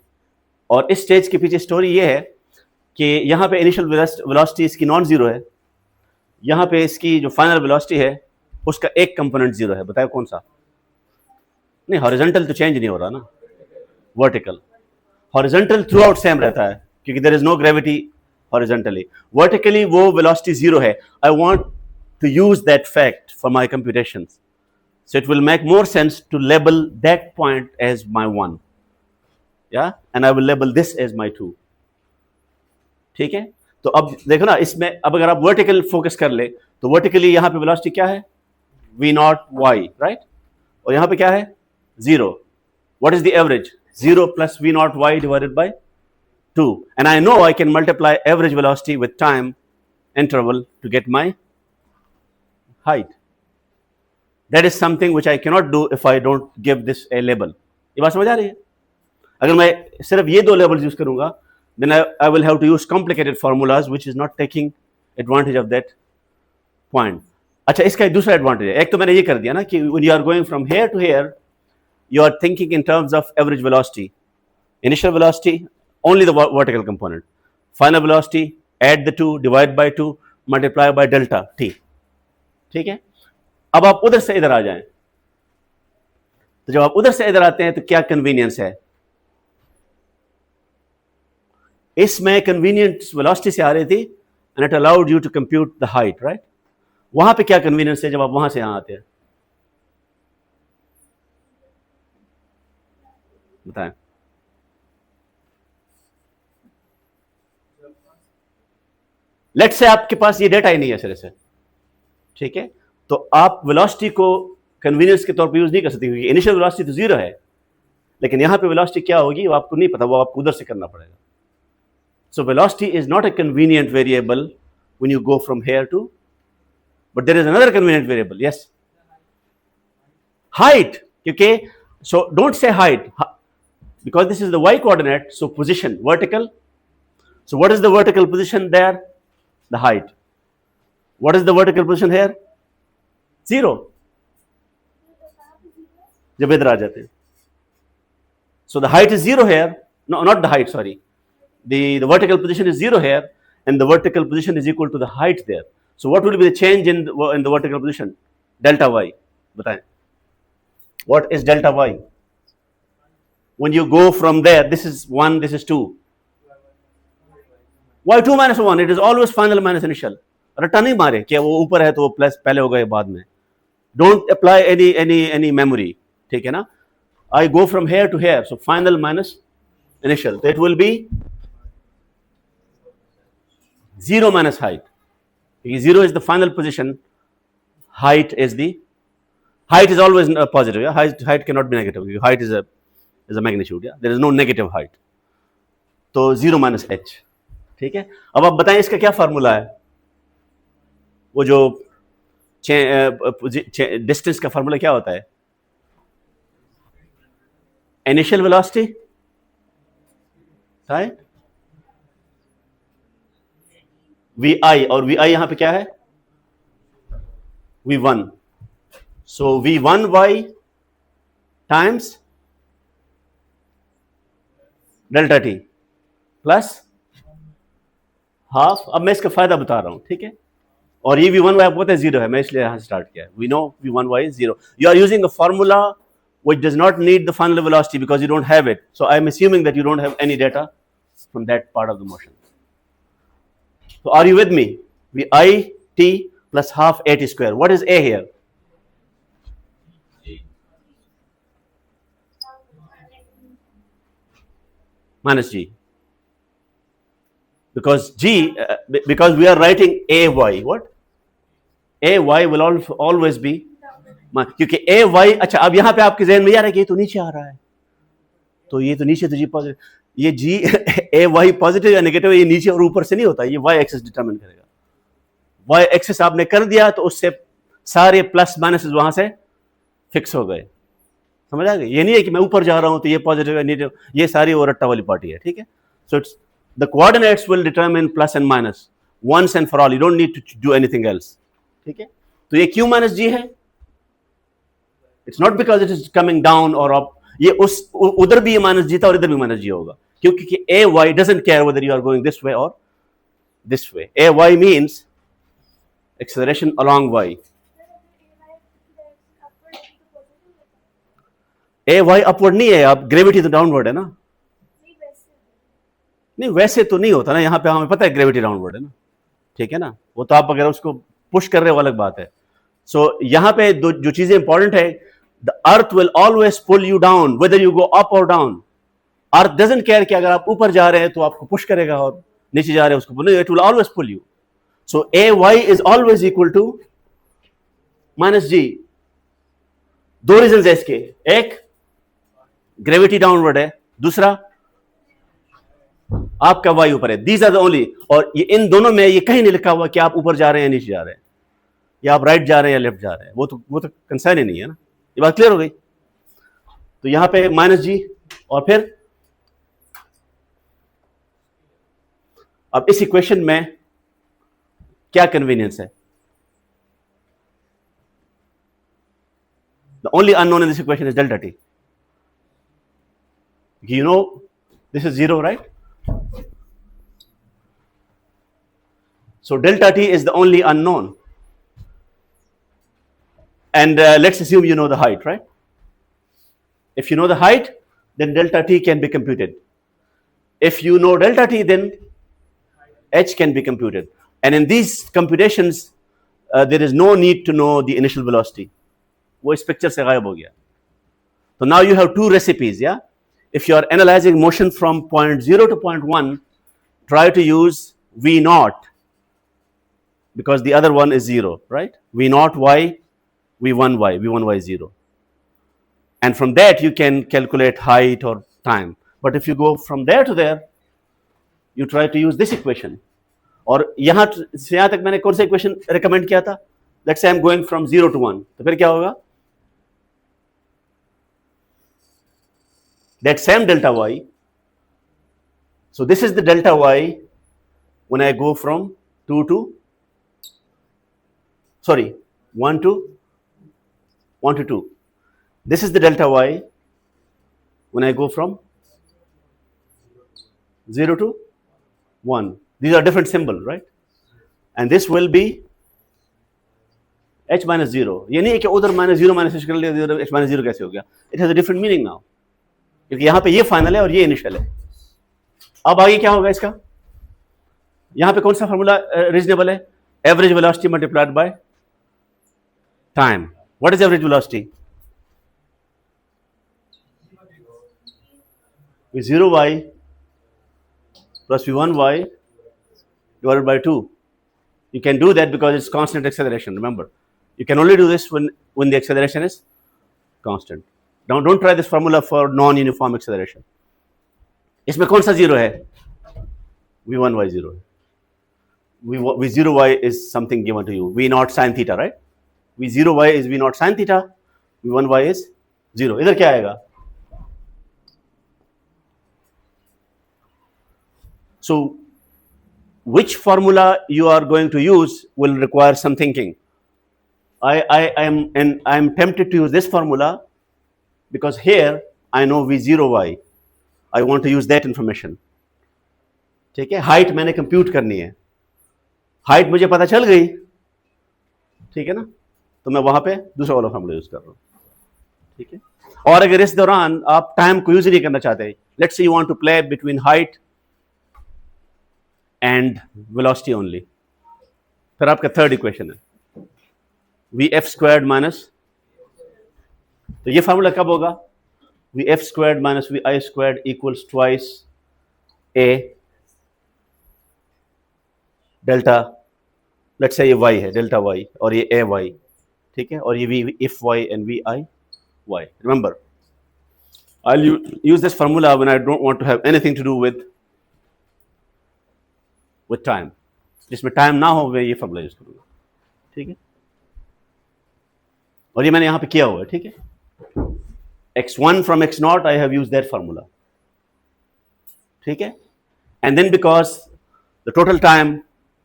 और इस स्टेज के पीछे स्टोरी ये है कि यहाँ पे इनिशियल वेलोसिटी इसकी नॉन जीरो है, यहाँ पे इसकी जो फाइनल वेलोसिटी है उसका एक कंपोनेंट 0 है। बताओ कौन सा? नहीं, हॉरिजॉन्टल तो चेंज नहीं हो रहा ना, vertical. Horizontal throughout same रहता है क्योंकि there is no gravity horizontally. Vertically वो वेलोसिटी 0 है। I want to use that fact for my computations, so it will make more sense to label that point as my 1, yeah, and I will label this as my 2, ठीक है। तो अब देखो ना, इसमें अब अगर आप वर्टिकल फोकस कर ले तो वर्टिकली यहाँ पे वेलोसिटी क्या है, v नॉट y, राइट, और यहाँ पे क्या है 0। What is the average? 0 plus v not y divided by 2, and I know I can multiply average velocity with time interval to get my height. That is something which I cannot do if I don't give this a label. ये बात समझ आ रही है? अगर मैं सिर्फ ये 2 लेबल्स यूज करूंगा then I will have to use complicated formulas which is not taking advantage of that point. अच्छा, इसका एक दूसरा एडवांटेज है। एक तो मैंने ये कर दिया ना कि when you are going from here to here you are thinking in terms of average velocity, initial velocity only the vertical component, final velocity add the 2, divide by 2, multiply by delta t, ठीक है। अब आप उधर से इधर आ जाएं, तो जब आप उधर से इधर आते हैं तो क्या कन्वीनियंस है? इसमें कन्वीनियंस वेलोसिटी से आ रही थी and it allowed you to compute the height, right. वहां पे क्या कन्वीनियंस है जब आप वहां से यहां आते हैं? बताएं। लेट्स से आपके पास ये डेटा ही नहीं है सिरे से, ठीक है, तो आप वेलोसिटी को कन्वीनियंस के तौर पे यूज नहीं कर सकते क्योंकि इनिशियल वेलोसिटी तो 0 है, लेकिन यहां पे वेलोसिटी क्या होगी वो आपको नहीं पता, वो आपको उधर से करना पड़ेगा। So velocity is not a convenient variable when you go from here to, but there is another convenient variable, yes, height. क्योंकि so don't say height because this is the y coordinate, so position vertical. So what is the vertical position there? The height. What is the vertical position here? 0. जब इधर आ जाते हैं, so the height is 0 here. No, not the height, sorry. The vertical position is 0 here, and the vertical position is equal to the height there. So what will be the change in the vertical position? Delta y. बताएं. What is delta y? When you go from there, this is 1, this is 2. Why 2 minus 1? It is always final minus initial. रट्टा नहीं मारे कि वो ऊपर है तो वो प्लस पहले हो गए बाद में. Don't apply any memory. ठीक है ना? I go from here to here, so final minus initial. So it will be 0 minus height. 0 is the final position. Height is always positive. Yeah? Height cannot be negative. Height is a magnitude. Yeah? There is no negative height. तो 0 minus h. ठीक है, अब आप बताएं इसका क्या formula है? वो जो डिस्टेंस का फार्मूला क्या होता है? इनिशियल वेलोसिटी, राइट, vi, और vi यहां पे क्या है? v1. So v1y times delta T plus half. अब मैं इसका फायदा बता रहा हूं, ठीक है, और ये v1y आपको पता है 0 है, मैं इसलिए यहां स्टार्ट किया है। We know v1y is 0. You are using a formula which does not need the final velocity because you don't have it. So I am assuming that you don't have any data from that part of the motion. So are you with me? We I t plus half a t square. What is a here? Minus g. Because g, because we are writing a y. What? A y will always be, क्योंकि a y, अच्छा अब यहाँ पे आपके जहन में यार ये तो नीचे आ रहा है, तो ये तो नीचे तो जी पॉजिटिव, ये जी ए वाई पॉजिटिव या नेगेटिव, ये नीचे और ऊपर से नहीं होता, ये वाई एक्सेस डिटरमिन करेगा. वाई एक्सेस आपने कर दिया तो उससे सारे प्लस माइनस वहां से फिक्स हो गए. समझ आ गई? ये नहीं है कि मैं ऊपर जा रहा हूं तो ये पॉजिटिव है नेगेटिव, ये सारी वो रट्टा वाली पार्टी है. ठीक है. So it's the coordinates will determine plus and minus once and for all. You don't need to do anything else. ठीक है. तो ये क्यू माइनस जी है. It's not because it is coming down और up. ये उस उधर भी ये माइनस जी था और इधर भी माइनस जी होगा, क्योंकि a y doesn't care whether you are going this way और this way. A y means acceleration along y. A y upward नहीं है, अब ग्रेविटी तो डाउनवर्ड है ना. नहीं वैसे तो नहीं होता ना, यहाँ पे हमें पता है ग्रेविटी डाउनवर्ड है ना. ठीक है ना. वो तो आप अगर उसको पुश कर रहे हो अलग बात है. सो यहाँ पे जो चीजें इंपॉर्टेंट है, the earth will always pull you down whether you go up और डाउन. अर्थ डजंट केयर कि अगर आप ऊपर जा रहे हैं तो आपको पुश करेगा और नीचे जा रहे हैं उसको pull. It will always pull you. So a y is always equal to minus g. दो रीजन है इसके, एक ग्रेविटी डाउनवर्ड है, दूसरा आपका वाई ऊपर है. These are the only. और ये इन दोनों में ये कहीं नहीं लिखा हुआ कि आप ऊपर जा रहे हैं नीचे जा रहे हैं, या आप राइट जा रहे हैं या लेफ्ट जा रहे हैं. वो तो कंसर्न ही नहीं है ना. ये बात क्लियर हो गई. तो यहां पे माइनस जी और फिर अब इस इक्वेशन में क्या कन्वीनियंस है? The only unknown in this equation is delta T. You know this is 0, right? So delta t is the only unknown. And let's assume you know the height, right? If you know the height, then delta t can be computed. If you know delta t, then h can be computed. And in these computations, there is no need to know the initial velocity. वो इस picture से गायब हो गया. So now you have two recipes, yeah? If you are analyzing motion from point 0 to point 1, try to use V naught, because the other one is 0, right? V naught y, V1 y, V1 y is 0. And from that you can calculate height or time. But if you go from there to there, you try to use this equation. और यहाँ से यहाँ तक मैंने कौन सा equation recommend किया था? Let's say I'm going from 0 to 1. तो फिर क्या होगा? That same delta y. So this is the delta y when I go from 2 to, sorry, 1 to 2. This is the delta y when I go from 0 to 1. These are different symbols, right? And this will be h minus 0. ये नहीं है कि उधर minus 0 minus h कर लिया, इधर h minus 0 कैसे हो गया? It has a different meaning now. क्योंकि यहां पे ये फाइनल है और ये इनिशियल है. अब आगे क्या होगा इसका? यहां पे कौन सा फॉर्मूला रीजनेबल है? Average velocity multiplied by time. What is average velocity? v0y plus v1y divided by 2. You can do that because it's constant acceleration. Remember, you can only do this when the acceleration is constant. Don't try this formula for non-uniform acceleration. इसमें कौन सा zero है? v1y 0. v0y is something given to you. v naught sin theta, right? v0y is v naught sin theta. v1y is 0. इधर क्या आएगा? So which formula you are going to use will require some thinking. I am tempted to use this formula because here I know v0y. I want to use that information. ठीक है. Height मैंने compute करनी है, height मुझे पता चल गई, ठीक है ना, तो मैं वहां पे दूसरा वाला फॉर्मूला यूज कर रहा हूं. ठीक है. और अगर इस दौरान आप टाइम को यूज नहीं करना चाहते, let's say you want to play between height and velocity only, फिर आपका थर्ड इक्वेशन है वी एफ स्क्वायर्ड माइनस, तो ये फार्मूला कब होगा? V f squared minus v i squared equals twice a delta, let's say ये y है, delta y, और ये ए वाई, ठीक है, और ये v f y and v i y. Remember, I'll use this formula when I don't want to have anything to do with time. जिसमें time ना हो मैं ये फॉर्मूला यूज करूंगा, ठीक है, और ये मैंने यहां पे किया हुआ है, ठीक है. x1 from x0 I have used that formula, ठीक है, and then because the total time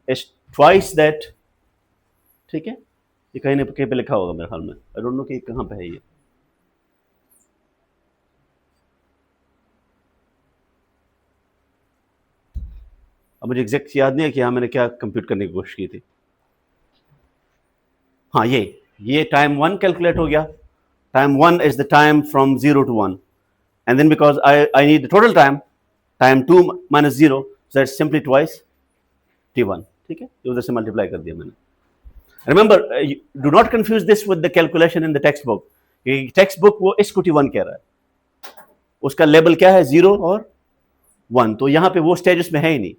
is twice that, ठीक है, ये कहीं ना कहीं पे लिखा होगा मेरे ख्याल में, आई डोंट नो कि कहां पे है ये. अब मुझे एग्जैक्ट याद नहीं है कि हाँ मैंने क्या कंप्यूट करने की कोशिश की थी. हाँ, ये टाइम 1 कैलकुलेट हो गया. Time 1 is the time from 0 to 1, and then because I need the total time 2 minus 0, so that's simply twice t1, ठीक है, ये उधर से मल्टीप्लाई कर दिया मैंने. Remember, do not confuse this with the calculation in the text book. Text book वो इसको t1 कह रहा है, उसका लेवल क्या है 0 और 1, तो यहाँ पे वो स्टेज उसमें है ही नहीं,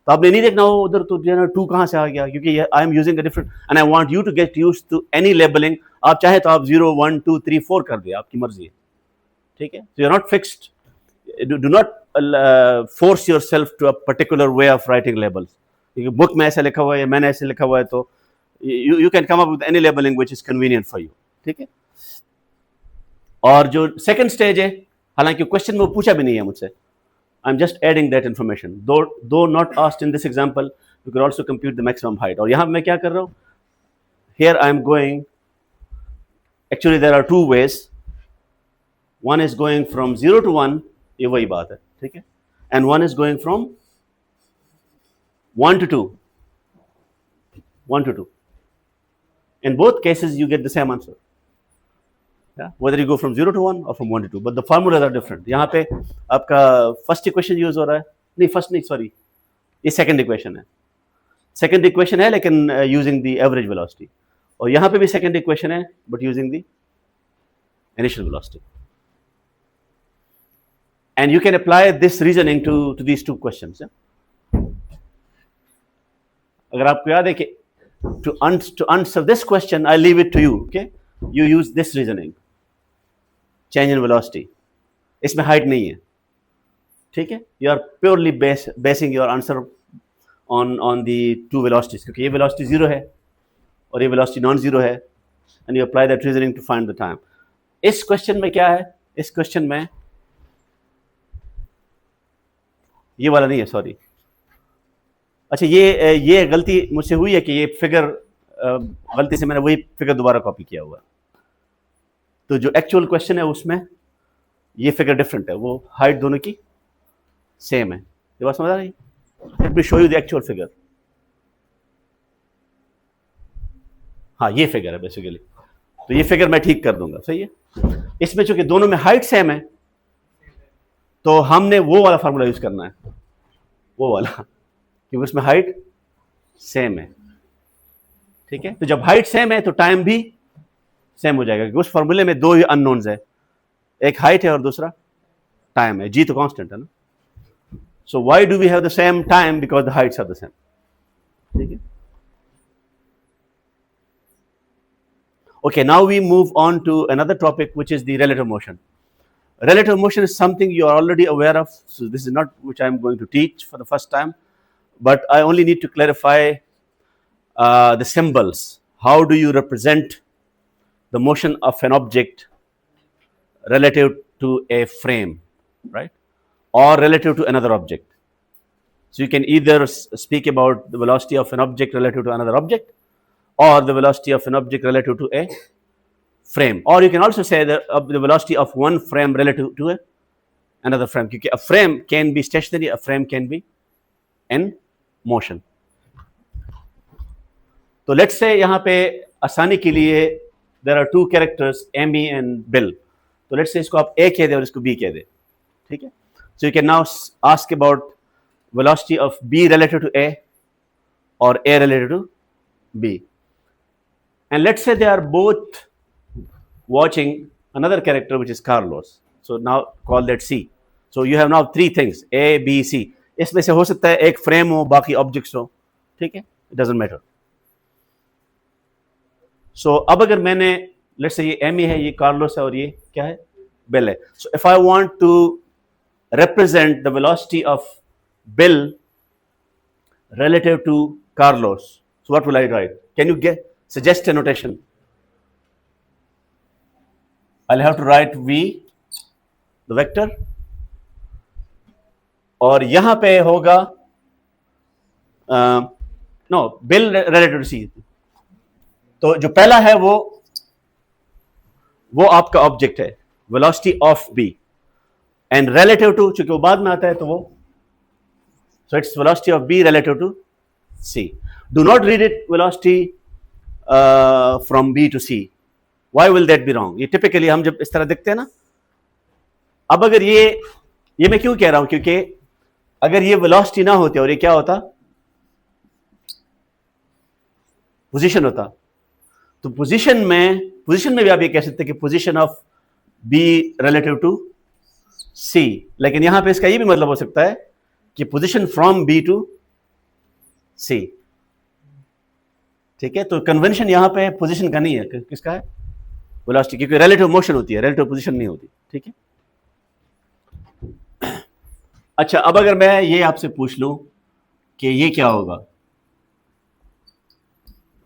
तो आपने नहीं देखना हो उधर तो जो है 2 कहाँ से आ गया, क्योंकि I am using a different and I want you to get used to any labeling. आप चाहे तो आप 0 1 2 3 4 कर दिए, आपकी मर्जी है, ठीक है. So you are not fixed, do not force yourself to a particular way of writing labels. क्योंकि बुक में ऐसा लिखा हुआ है, मैंने ऐसे लिखा हुआ है, तो you can come up with any labelling which is convenient for you, ठीक है. और जो सेकंड स्टेज है, हालांकि क्वेश्चन में वो पूछा भी नहीं है मुझसे, I'm just adding that information. Though not asked in this example, you could also compute the maximum height. और यहाँ मैं क्या कर रहा हूँ? Here I am going. Actually, there are two ways. One is going from 0 to 1. ये वही बात है, ठीक है? And one is going from 1 to 2. 1 to 2. In both cases, you get the same answer. Yeah? Whether you go from 0 to 1 or from 1 to 2, but the formulas are different. यहाँ पे आपका first equation use हो रहा है, नहीं first नहीं, sorry, ये second equation है. सेकंड इक्वेशन है लेकिन यूजिंग द एवरेज वेलोसिटी, और यहाँ पे भी सेकंड इक्वेशन है but using the initial velocity. And you can apply this reasoning to these two questions. अगर आपको याद है कि to answer this question I leave it to you, okay, you use this reasoning, change in velocity, इसमें height नहीं है, ठीक है. You are purely basing your answer on the two velocities, क्योंकि ये वेलोसिटी 0 है और ये वेलोसिटी नॉन 0 है, and you apply that reasoning to find the time. इस क्वेश्चन में क्या है, इस क्वेश्चन में ये वाला नहीं है, सॉरी. अच्छा, ये गलती मुझसे हुई है कि ये फिगर गलती से मैंने वही फिगर दोबारा कॉपी किया हुआ है, तो जो एक्चुअल क्वेश्चन है उसमें ये फिगर डिफरेंट है, वो हाइट दोनों की सेम है. ये बात समझ आ रही? Let me show you the actual figure. हाँ, ये फिगर है बेसिकली, तो ये फिगर मैं ठीक कर दूंगा, सही है. इसमें चूंकि दोनों में हाइट सेम है, तो हमने वो वाला फार्मूला यूज करना है, वो वाला, क्योंकि उसमें हाइट सेम है, ठीक है. तो जब हाइट सेम है तो टाइम भी सेम हो जाएगा, क्योंकि उस फॉर्मूले में दो ही अननोन्स है, एक हाइट है और दूसरा टाइम है. जी तो कांस्टेंट है ना. So why do we have the same time? Because the heights are the same, ठीक है. Okay, now we move on to another topic, which is the relative motion. Relative motion is something you are already aware of, so this is not which I am going to teach for the first time, but I only need to clarify the symbols. How do you represent the motion of an object relative to a frame, right, or relative to another object? So you can either speak about the velocity of an object relative to another object, or the velocity of an object relative to a frame, or you can also say the velocity of one frame relative to another frame, because a frame can be stationary, a frame can be in motion. तो let's say यहाँ पे आसानी के लिए there are two characters Amy and Bill, तो let's say इसको आप A कह दे और इसको B कह दे, ठीक है. So you can now ask about velocity of B relative to A or A relative to B. And let's say they are both watching another character which is Carlos. So now call that C. So you have now three things A, B, C. इसमें से हो सकता है एक frame हो बाकी objects हो, ठीक है, इट डजंट मैटर. सो अब अगर मैंने लेट्स से ये एमी है, ये कार्लोस है और ये क्या है, बेल है. So if I want to represent the velocity of Bill relative to Carlos, so what will I write? Can you suggest a notation? I'll have to write V, the vector, और यहां पे होगा no Bill relative to C. तो जो पहला है वो आपका ऑब्जेक्ट है, velocity of B, and relative to, चूंकि वो बाद में आता है तो वो, so it's velocity of B relative to C. Do not read it velocity from B to C. Why will that be wrong? ये टिपिकली हम जब इस तरह देखते हैं ना, अब अगर ये मैं क्यों कह रहा हूं, क्योंकि अगर ये वेलोसिटी ना होती और ये क्या होता, पोजीशन होता, तो पोजीशन में भी आप ये कह सकते हैं कि position of B relative to C. लेकिन यहां पे इसका ये भी मतलब हो सकता है कि position from B to C. ठीक है, तो कन्वेंशन यहां पे पोजीशन का नहीं है, किसका है, वेलोसिटी, क्योंकि रिलेटिव मोशन होती है, रिलेटिव पोजीशन नहीं होती. ठीक है. अच्छा, अब अगर मैं ये आपसे पूछ लूं कि ये क्या होगा,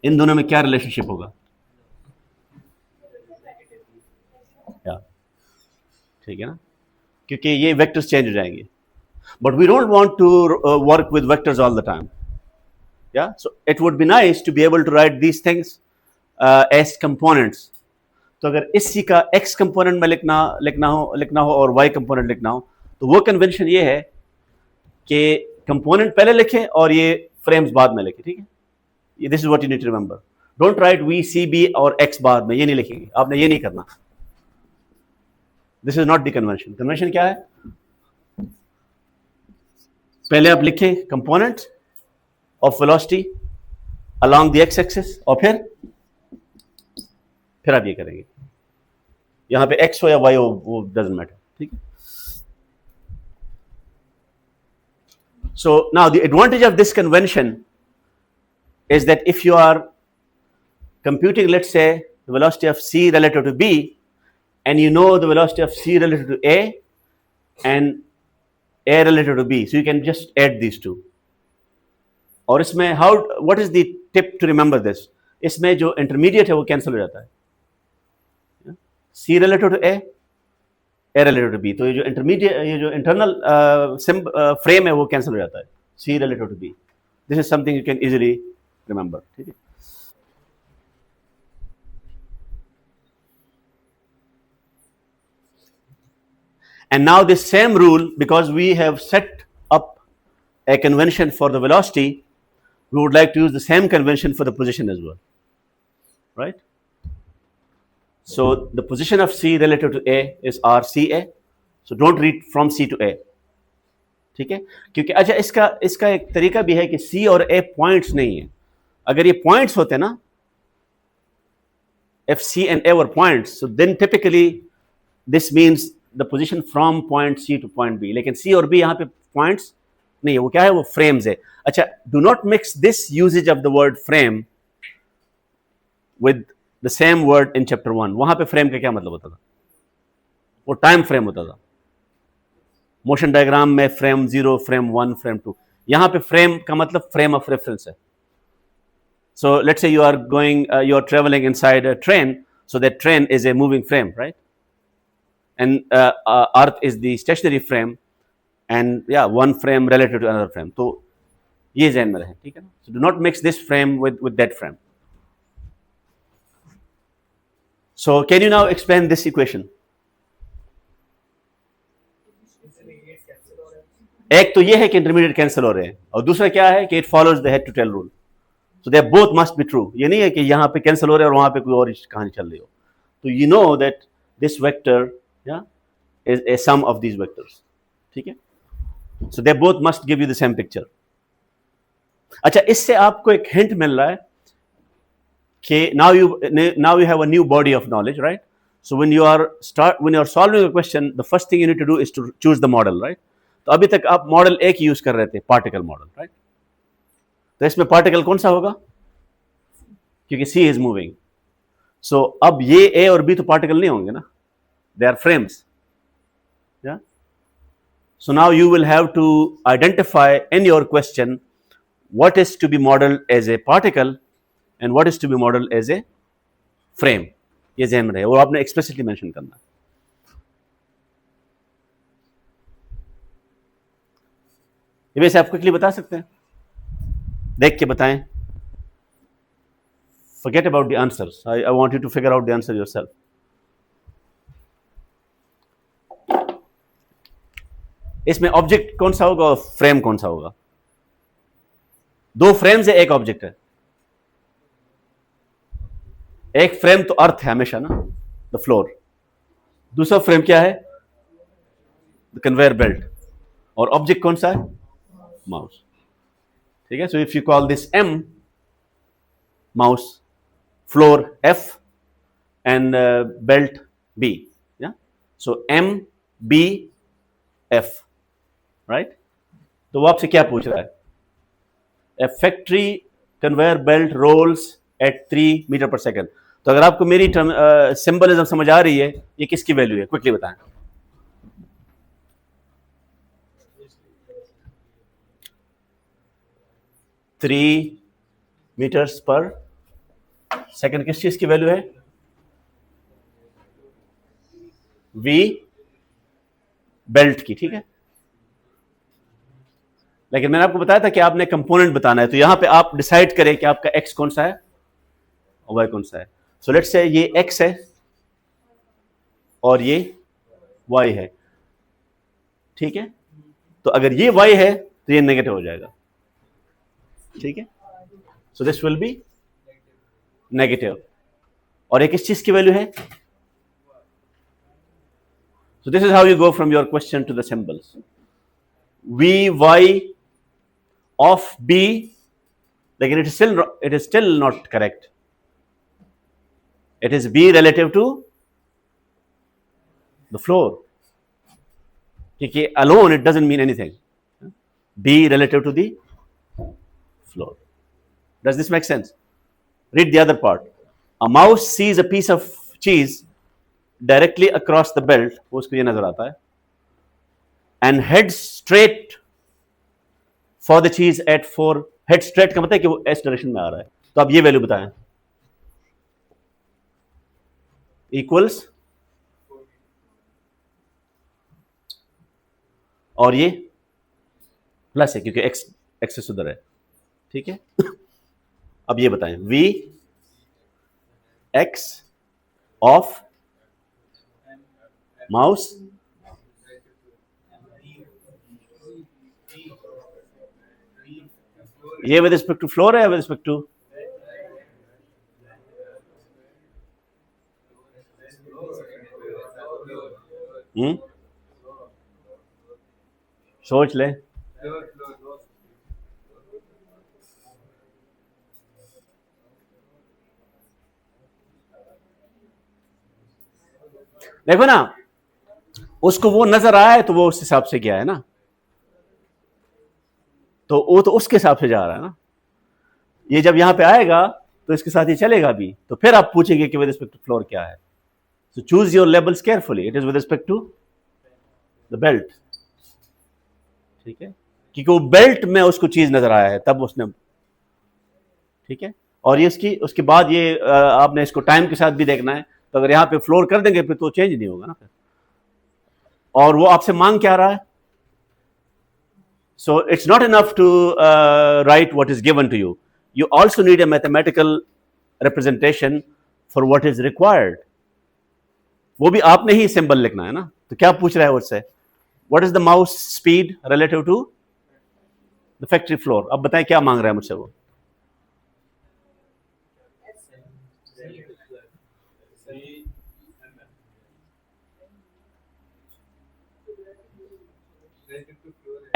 इन दोनों में क्या रिलेशनशिप होगा, ठीक है ना, क्योंकि ये वेक्टर्स चेंज हो जाएंगे. But we don't want to work with vectors all the time. या so it would be nice to be able to write these things as components. तो अगर इस सी का एक्स कंपोनेंट में लिखना हो और वाई कंपोनेंट लिखना हो, तो वो कन्वेंशन ये है कि कंपोनेंट पहले लिखें और ये फ्रेम्स बाद में लिखें. ठीक है, this is what you need to remember. Don't write v c b और एक्स बाद में, ये नहीं लिखेंगे, आपने ये नहीं करना. This is not the convention. Convention क्या है, पहले आप लिखें component of velocity along the x axis और फिर आप ये करेंगे. यहां पे एक्स हो या वाई हो वो डजंट मैटर. ठीक है. So now the advantage of this convention is that if you are computing, let's say, the velocity of C relative to B, and you know the velocity of C relative to A and A relative to B, so you can just add these two. और इसमें what is the tip to remember this? इसमें जो intermediate है वो cancel हो जाता है. C relative to A relative to B. तो ये जो intermediate, ये जो internal frame है वो cancel हो जाता है. C relative to B. This is something you can easily remember. ठीक है. And now this same rule, because we have set up a convention for the velocity, we would like to use the same convention for the position as well, right? So the position of C relative to A is RCA. So don't read from C to A. ठीक है, क्योंकि अच्छा इसका एक तरीका भी है कि C और A पॉइंट्स नहीं है. अगर ये पॉइंट्स होते ना, if C and A were points, so then typically this means the position from point C to point B. लेकिन C और B यहाँ पे पॉइंट्स नहीं है, वो क्या है, वो फ्रेम्स है. अच्छा, do not mix this usage of the word frame with the same word in chapter 1. वहां पे फ्रेम का क्या मतलब होता था, वो टाइम फ्रेम होता था. मोशन डायग्राम में फ्रेम 0, फ्रेम 1, फ्रेम 2. यहां पे फ्रेम का मतलब फ्रेम ऑफ रेफरेंस है. So let's say you are traveling inside a train, so that train is a moving frame, right? And Earth is the stationary frame, and yeah, one frame relative to another frame. तो ये ध्यान में रहे, ठीक है ना? So do not mix this frame with that frame. So can you now explain this equation? एक तो ये है कि इंटरमीडिएट कैंसिल हो रहे हैं, और दूसरा क्या है कि it follows the head to tail rule. So they both must be true. ये नहीं है कि यहाँ पे कैंसिल हो रहे हैं और वहां पे कोई और कहानी चल रही हो. तो you know that this vector, yeah, is a sum of these vectors. ठीक है. So they both must give you the same picture. अच्छा, इससे आपको एक हिंट मिल रहा है Okay, now you have a new body of knowledge, right? So when you are solving a question, the first thing you need to do is to choose the model, right? तो अभी तक आप model एक use कर रहे थे, particle model, right? तो इसमें पार्टिकल कौन सा होगा? क्योंकि सी इज मूविंग. सो अब ये ए और बी तो पार्टिकल नहीं होंगे ना, दे आर फ्रेम्स. या so now you will have to identify in your question what is to be modeled as a particle and what is to be modeled as a frame. ये ध्यान में रहे और आपने एक्सप्लिसिटली मेंशन करना है. ये वैसे आप क्विकली बता सकते हैं, देख के बताएं. Forget about the answers. I want you to figure out the answer yourself. इसमें ऑब्जेक्ट कौन सा होगा और फ्रेम कौन सा होगा? दो फ्रेम्स है, एक ऑब्जेक्ट है. एक फ्रेम तो अर्थ है हमेशा ना, द फ्लोर. दूसरा फ्रेम क्या है? The conveyor belt. और ऑब्जेक्ट कौन सा है? माउस. ठीक है. So if you call this M, mouse, floor F and belt B. या so M B F, right? तो वो आपसे क्या पूछ रहा है? A factory conveyor belt rolls at 3 meter per second. तो अगर आपको मेरी सिंबलिज्म समझ आ रही है, ये किसकी वैल्यू है? क्विकली बताएं. थ्री मीटर्स पर सेकेंड किस चीज की वैल्यू है? वी बेल्ट की. ठीक है. लेकिन मैंने आपको बताया था कि आपने कंपोनेंट बताना है, तो यहां पे आप डिसाइड करें कि आपका एक्स कौन सा है और वाई कौन सा है. सो लेट्स से ये एक्स है और ये वाई है. ठीक है. तो अगर ये वाई है तो ये नेगेटिव हो जाएगा. ठीक है. So this will be negative. और ये किस चीज की वैल्यू है? So this is how you go from your question to the symbols. V y of b, लेकिन it is still not correct. It is b relative to the floor. क्योंकि alone it doesn't mean anything. b relative to the floor. Does this make sense? Read the other part. A mouse sees a piece of cheese directly across the belt, उसको ये नजर आता है, and heads straight for the cheese at 4. head straight का मतलब है कि वो s डायरेक्शन में आ रहा है. तो अब ये वैल्यू बताएं. इक्वल्स, और ये प्लस है क्योंकि एक्स से उधर है. ठीक है. अब ये बताएं. वी एक्स ऑफ माउस ये विद रिस्पेक्ट टू फ्लोर है, विद रिस्पेक्ट टू सोच ले. देखो ना, उसको वो नजर आया है तो वो उस हिसाब से गया है ना, तो वो तो उसके हिसाब से जा रहा है ना. ये जब यहां पे आएगा तो इसके साथ ही चलेगा भी. तो फिर आप पूछेंगे कि विद रिस्पेक्ट टू फ्लोर क्या है. So choose your labels carefully. It is with respect to the belt. ठीक है. क्योंकि वो बेल्ट में उसको चीज नजर आया है तब उसने. ठीक है. और ये उसके बाद ये आपने इसको टाइम के साथ भी देखना है. तो अगर यहां पे फ्लोर कर देंगे फिर तो चेंज नहीं होगा ना फिर. और वो आपसे मांग क्या रहा है? So it's not enough to write what is given to you. You also need a mathematical representation for what is required. वो भी आपने ही सिंबल लिखना है ना. तो क्या पूछ रहा है उससे? What is the mouse speed relative to the factory floor? अब बताएं क्या मांग रहा है मुझसे वो.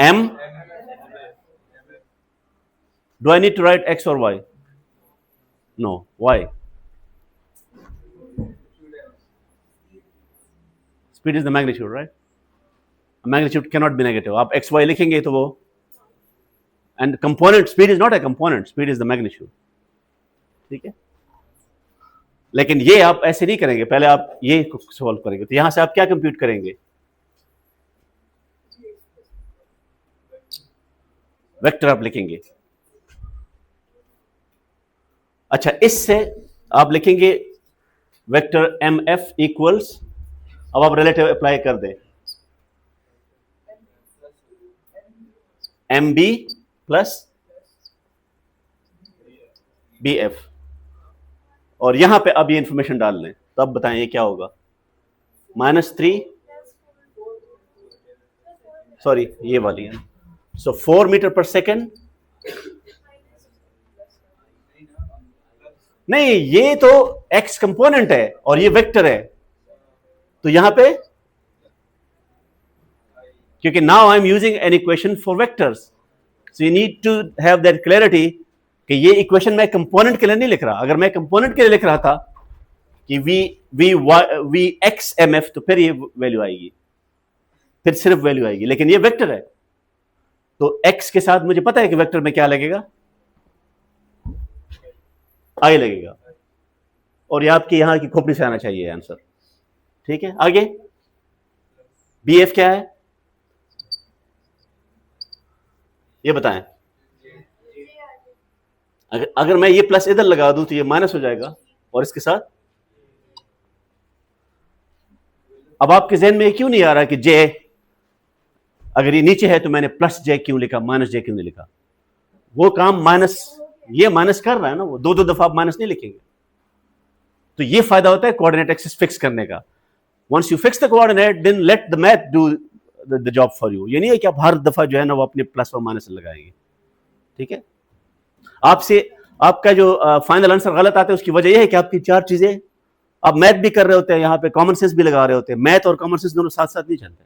M. Do I need to write X or Y? No, why? Speed is the magnitude, right? Magnitude can not be negative. आप x y लिखेंगे तो वो, and component, speed is not a component, speed is the magnitude. ठीक है, लेकिन ये आप ऐसे नहीं करेंगे. पहले आप ये सॉल्व करेंगे, तो यहां से आप क्या कंप्यूट करेंगे? वेक्टर आप लिखेंगे. अच्छा, इससे आप लिखेंगे वेक्टर एम एफ इक्वल्स, अब आप रिलेटिव अप्लाई कर दें, m b plus b f, और यहां पे अब ये इंफॉर्मेशन डाल लें. तो अब बताएं ये क्या होगा? -3, सॉरी ये वाली है. सो 4 मीटर पर सेकेंड. नहीं, ये तो एक्स कंपोनेंट है और ये वेक्टर है, तो यहां पे, क्योंकि now I am using an equation for vectors, so you need to have that clarity कि ये इक्वेशन मैं कंपोनेंट के लिए नहीं लिख रहा. अगर मैं कंपोनेंट के लिए लिख रहा था कि वी एक्स एम एफ, तो फिर ये वैल्यू आएगी, फिर सिर्फ वैल्यू आएगी. लेकिन ये वेक्टर है, तो एक्स के साथ मुझे पता है कि वेक्टर में क्या लगेगा, आई लगेगा, और ये आपके यहां की खोपड़ी से आना चाहिए आंसर. ठीक है, आगे बी एफ क्या है ये बताएं. अगर मैं ये प्लस इधर लगा दूं तो ये माइनस हो जाएगा, और इसके साथ, अब आपके जहन में क्यों नहीं आ रहा कि जे, अगर ये नीचे है तो मैंने प्लस जे क्यों लिखा, माइनस जे क्यों नहीं लिखा? वो काम माइनस, ये माइनस कर रहा है ना, वो दो दफा आप माइनस नहीं लिखेंगे. तो ये फायदा होता है कोऑर्डिनेट एक्सिस फिक्स करने का. Once you fix the coordinate, then let the math do the job for you. ये नहीं है कि आप हर दफा जो है ना वो अपने प्लस और माइनस लगाएंगे. ठीक है, आपसे आपका जो फाइनल आंसर गलत आता है उसकी वजह यह है कि आपकी चार चीजें, आप मैथ भी कर रहे होते हैं, यहां पे कॉमन सेंस भी लगा रहे होते हैं. मैथ और कॉमन सेंस दोनों साथ साथ नहीं चलते.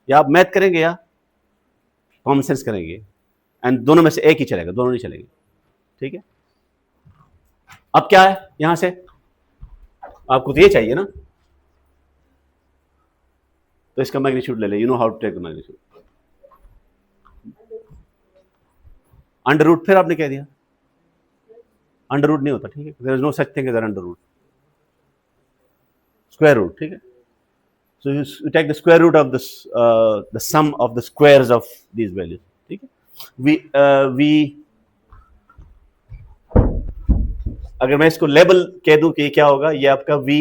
या आप मैथ करेंगे या कॉमन सेंस करेंगे, एंड दोनों में से एक ही चलेगा, दोनों नहीं चलेंगे. ठीक है, अब क्या है यहां से, आपको तो ये चाहिए ना, तो इसका मैग्नीट्यूड ले ले. You know how to take the magnitude. Under root, फिर आपने कह दिया अंडर रूट नहीं होता. ठीक है, there is no such thing as under root. Square root. ठीक है, so you take the square root of this the sum of the squares of these values. ठीक है, we अगर मैं इसको लेबल कह दूं कि क्या होगा, ये आपका v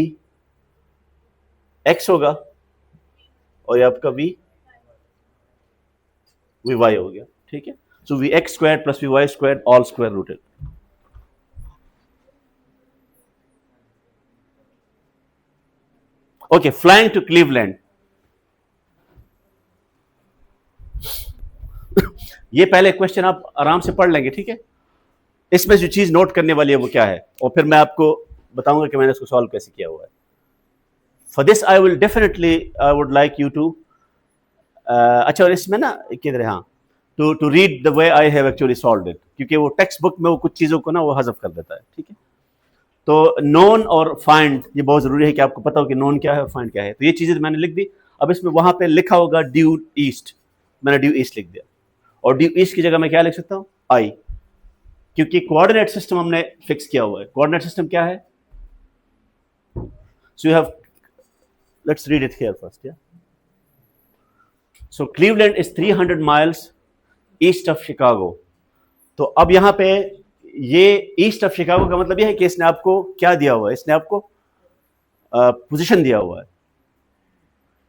x होगा और ये आपका v y हो गया. ठीक है, so v x squared plus v y squared all square rooted. Okay, flying to Cleveland. ये पहले क्वेश्चन आप आराम से पढ़ लेंगे. ठीक है, इसमें जो चीज नोट करने वाली है वो क्या है, और फिर मैं आपको बताऊंगा कि मैंने इसको सॉल्व कैसे किया हुआ है. For this I will definitely, I would like you to, अच्छा, और इसमें ना किधर है, हाँ, to read the way I have actually solved it, क्योंकि वो टेक्स्ट बुक में वो कुछ चीजों को ना वो हज़फ कर देता है. ठीक है, तो नोन और फाइंड, ये बहुत जरूरी है कि आपको पता हो कि नोन क्या है और फाइंड क्या है. तो ये चीजें मैंने लिख दी. अब इसमें वहां पे लिखा होगा ड्यू ईस्ट, मैंने ड्यू ईस्ट लिख दिया, और ड्यू ईस्ट की जगह मैं क्या लिख सकता हूं, आई, क्योंकि कोऑर्डिनेट सिस्टम हमने फिक्स किया हुआ है. कोऑर्डिनेट सिस्टम क्या है, so you have, let's read it here first. या so Cleveland is 300 miles east of Chicago. तो अब यहां पे ये ईस्ट ऑफ शिकागो का मतलब ये है कि इसने आपको क्या दिया हुआ है, इसने आपको पोजीशन दिया हुआ है,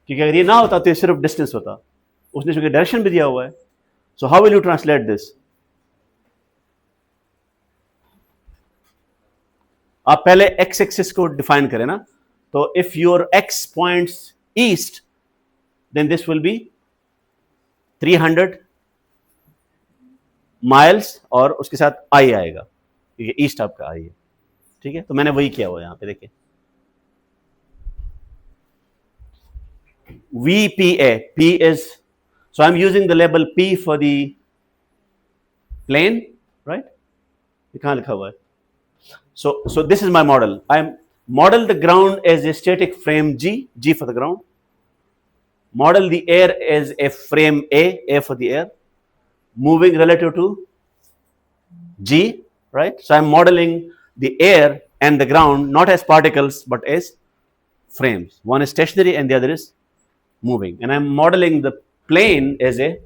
क्योंकि अगर ये ना होता तो ये सिर्फ डिस्टेंस होता. उसने चूंकि डायरेक्शन भी दिया हुआ है. So how will you translate this? आप पहले एक्स एक्सिस को डिफाइन करें ना, तो if your x points east, then this will be 300 miles, और उसके साथ आई आएगा, क्योंकि ईस्ट आपका आई है. ठीक है, तो मैंने वही किया हुआ यहां पे, देखिए VPA, P is, so I'm using the label P for the plane, right? ये कहां लिखा हुआ है? So this is my model. I model the ground as a static frame G for the ground. Model the air as a frame A for the air, moving relative to G, right? So I'm modeling the air and the ground not as particles but as frames. One is stationary and the other is moving. And I'm modeling the plane as a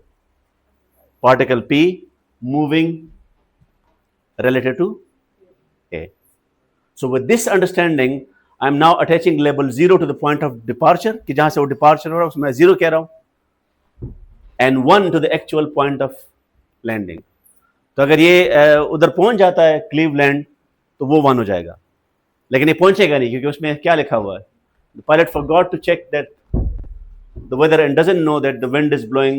particle P moving relative to A. So with this understanding, I'm now attaching label 0 to the point of departure, कि जहाँ से वो departure हो रहा है उसमें 0 कह रहा हूँ, and 1 to the actual point of landing. तो अगर ये उधर पहुंच जाता है क्लीवलैंड तो वो 1 हो जाएगा, लेकिन ये पहुंचेगा नहीं क्योंकि उसमें क्या लिखा हुआ है, the pilot forgot to check that the weather and doesn't know that the wind is blowing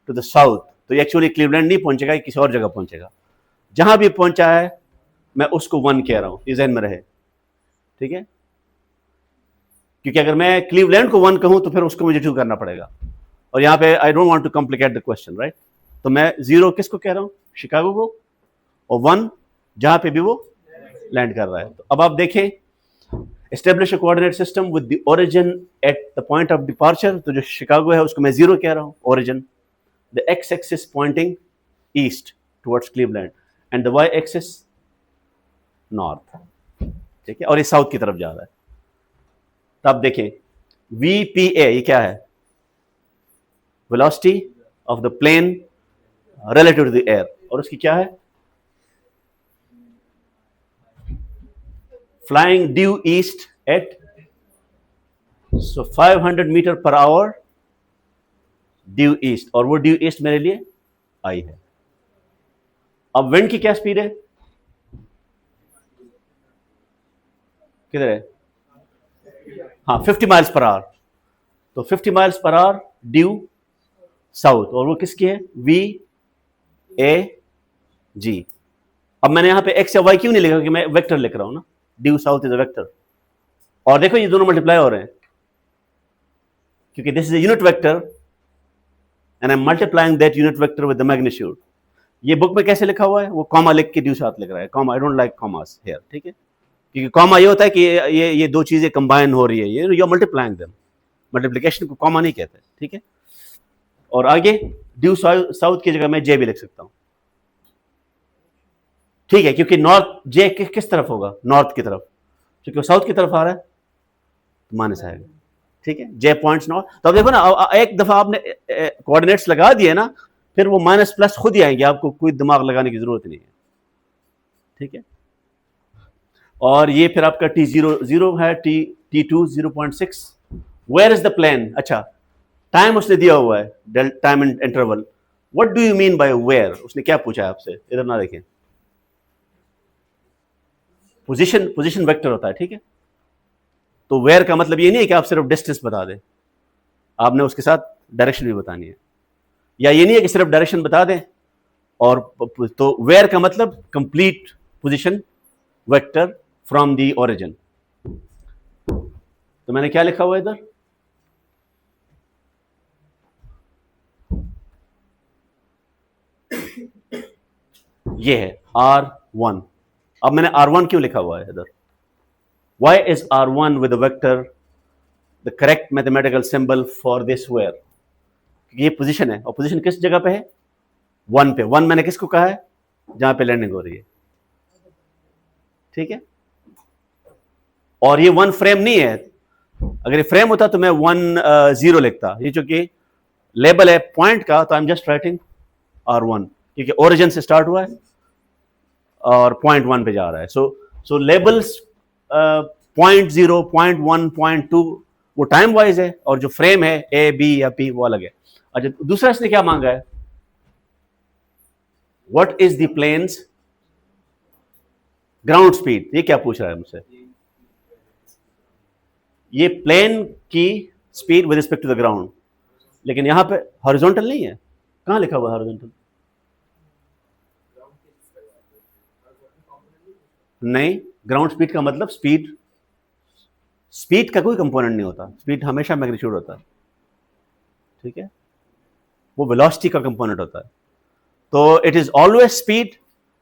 to the south. तो ये एक्चुअली क्लीवलैंड नहीं पहुंचेगा, किसी और जगह पहुंचेगा. जहां भी पहुंचा है मैं उसको 1 कह रहा हूं, ये ज़हन में रहे, ठीक है? क्योंकि अगर मैं क्लीवलैंड को 1 कहूं तो फिर उसको मुझे 2 करना पड़ेगा, और यहाँ पे I don't want to complicate the question, right? तो मैं 0 किसको कह रहा हूं? शिकागो को, और 1 जहां पे भी वो लैंड कर रहा है. तो अब आप देखें, establish a coordinate system with the origin at the point of departure. तो जो शिकागो है उसको मैं 0 कह रहा हूं, origin. The x axis pointing east towards Cleveland and the y axis north, ठीक है, और ये साउथ की तरफ जा रहा है. तो आप देखें VPA ये क्या है? Velocity of the plane relative to the air, और उसकी क्या है? Flying due east at 500 meter per hour due east, और वो ड्यू ईस्ट मेरे लिए आई है. अब विंड की क्या स्पीड है? किधर है? हाँ, 50 माइल्स पर आवर. तो 50 miles per hour due south, और वो किसकी है? VAG. अब मैंने यहां पे एक्स या वाई क्यों नहीं लिखा? कि मैं वेक्टर लिख रहा हूं ना, due south is a vector. और देखो ये दोनों मल्टीप्लाई हो रहे हैं क्योंकि this is a unit vector and I M multiplying that unit vector with the magnitude. ये बुक में कैसे लिखा हुआ है? वो कॉमा लिख के ड्यू साउथ लिख रहा है. Comma, I don't like commas here, ठीक है? क्योंकि कॉमा ये होता है कि ये दो चीजें कंबाइन हो रही है, ये you are multiplying them. Multiplication को कॉमा नहीं कहते, ठीक है? और आगे ड्यू साउथ की जगह मैं जे भी लिख सकता हूं, ठीक है? क्योंकि नॉर्थ जे किस तरफ होगा? नॉर्थ की तरफ. क्योंकि वो साउथ की तरफ आ रहा है तो माइनस आएगा, ठीक है? जे पॉइंट्स नॉर्थ. तो अब देखो ना, एक दफा आपने कोऑर्डिनेट्स लगा दिए ना, फिर वो माइनस प्लस खुद ही आएंगे, आपको कोई दिमाग लगाने की जरूरत नहीं है, ठीक है? और ये फिर आपका T0 0 है, T2 0.6. Where is the plane? अच्छा, टाइम उसने दिया हुआ है, time interval. What do you mean by where? उसने क्या पूछा है आपसे? इधर ना देखें, पोजीशन वेक्टर होता है, ठीक है? तो वेयर का मतलब ये नहीं है कि आप सिर्फ डिस्टेंस बता दें, आपने उसके साथ डायरेक्शन भी बतानी है. या ये नहीं है कि सिर्फ डायरेक्शन बता दें, और तो वेयर का मतलब complete position vector from the origin. तो मैंने क्या लिखा हुआ है इधर? ये है R1. अब मैंने R1 क्यों लिखा हुआ है इधर? Why is R1 with a vector the correct mathematical symbol for this where? ये पोजीशन है, और पोजीशन किस जगह पे है? 1 पे. 1 मैंने किसको कहा है? जहां पे लैंडिंग हो रही है, ठीक है? और ये 1 फ्रेम नहीं है. अगर ये फ्रेम होता तो मैं 1 0 लिखता. ये चूंकि लेबल है पॉइंट का, तो I am just writing R1 क्योंकि ओरिजिन से स्टार्ट हुआ है और पॉइंट 1 पे जा रहा है. सो लेबल्स पॉइंट 0, पॉइंट 1, पॉइंट 2 वो टाइम वाइज है, और जो फ्रेम है A, B या P वो अलग है. अच्छा, दूसरा इसने क्या मांगा है? What is the plane's ground speed. ये क्या पूछ रहा है मुझसे? ये प्लेन की speed with respect to the ground, लेकिन यहां पे हॉरिजॉन्टल नहीं है. कहां लिखा हुआ है हॉरिजॉन्टल? नहीं, ग्राउंड स्पीड का मतलब स्पीड का कोई कंपोनेंट नहीं होता. स्पीड हमेशा मैग्नीट्यूड होता है, ठीक है? वो वेलोसिटी का कंपोनेंट होता है. तो इट इज ऑलवेज स्पीड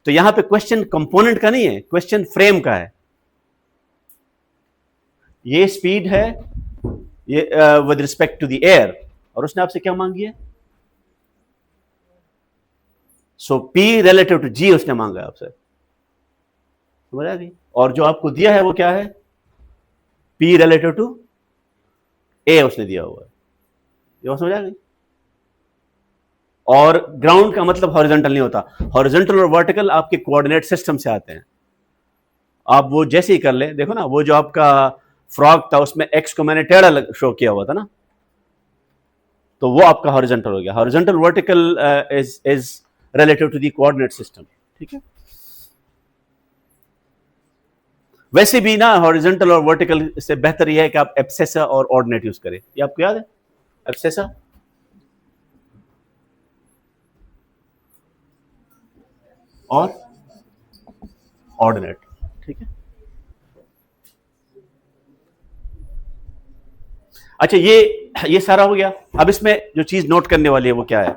तो यहां पे क्वेश्चन कंपोनेंट का नहीं है, क्वेश्चन फ्रेम का है। ये स्पीड है ये with respect to the air, और उसने आपसे क्या मांगी है? So p relative to g उसने मांगा है आपसे, समझ आ गई? और जो आपको दिया है वो क्या है? पी रिलेटिव टू ए उसने दिया हुआ है, ये समझ आ गई? और ग्राउंड का मतलब हॉरिजॉन्टल नहीं होता, हॉरिजॉन्टल और वर्टिकल आपके कोऑर्डिनेट सिस्टम से आते हैं। आप वो जैसे ही कर ले, देखो ना वो जो आपका फ्रॉग था उसमें एक्स को मैंने टेढ़ा शो किया हुआ था ना, तो वो आपका हॉरिजॉन्टल हो गया। Horizontal vertical is relative to the coordinate system, ठीक है? वैसे भी ना हॉरिजॉन्टल और वर्टिकल से बेहतर यह है कि आप एब्सेसा और ऑर्डिनेट यूज करें। ये आपको याद है एब्सेसा और ऑर्डिनेट, ठीक है? अच्छा ये सारा हो गया। अब इसमें जो चीज नोट करने वाली है वो क्या है?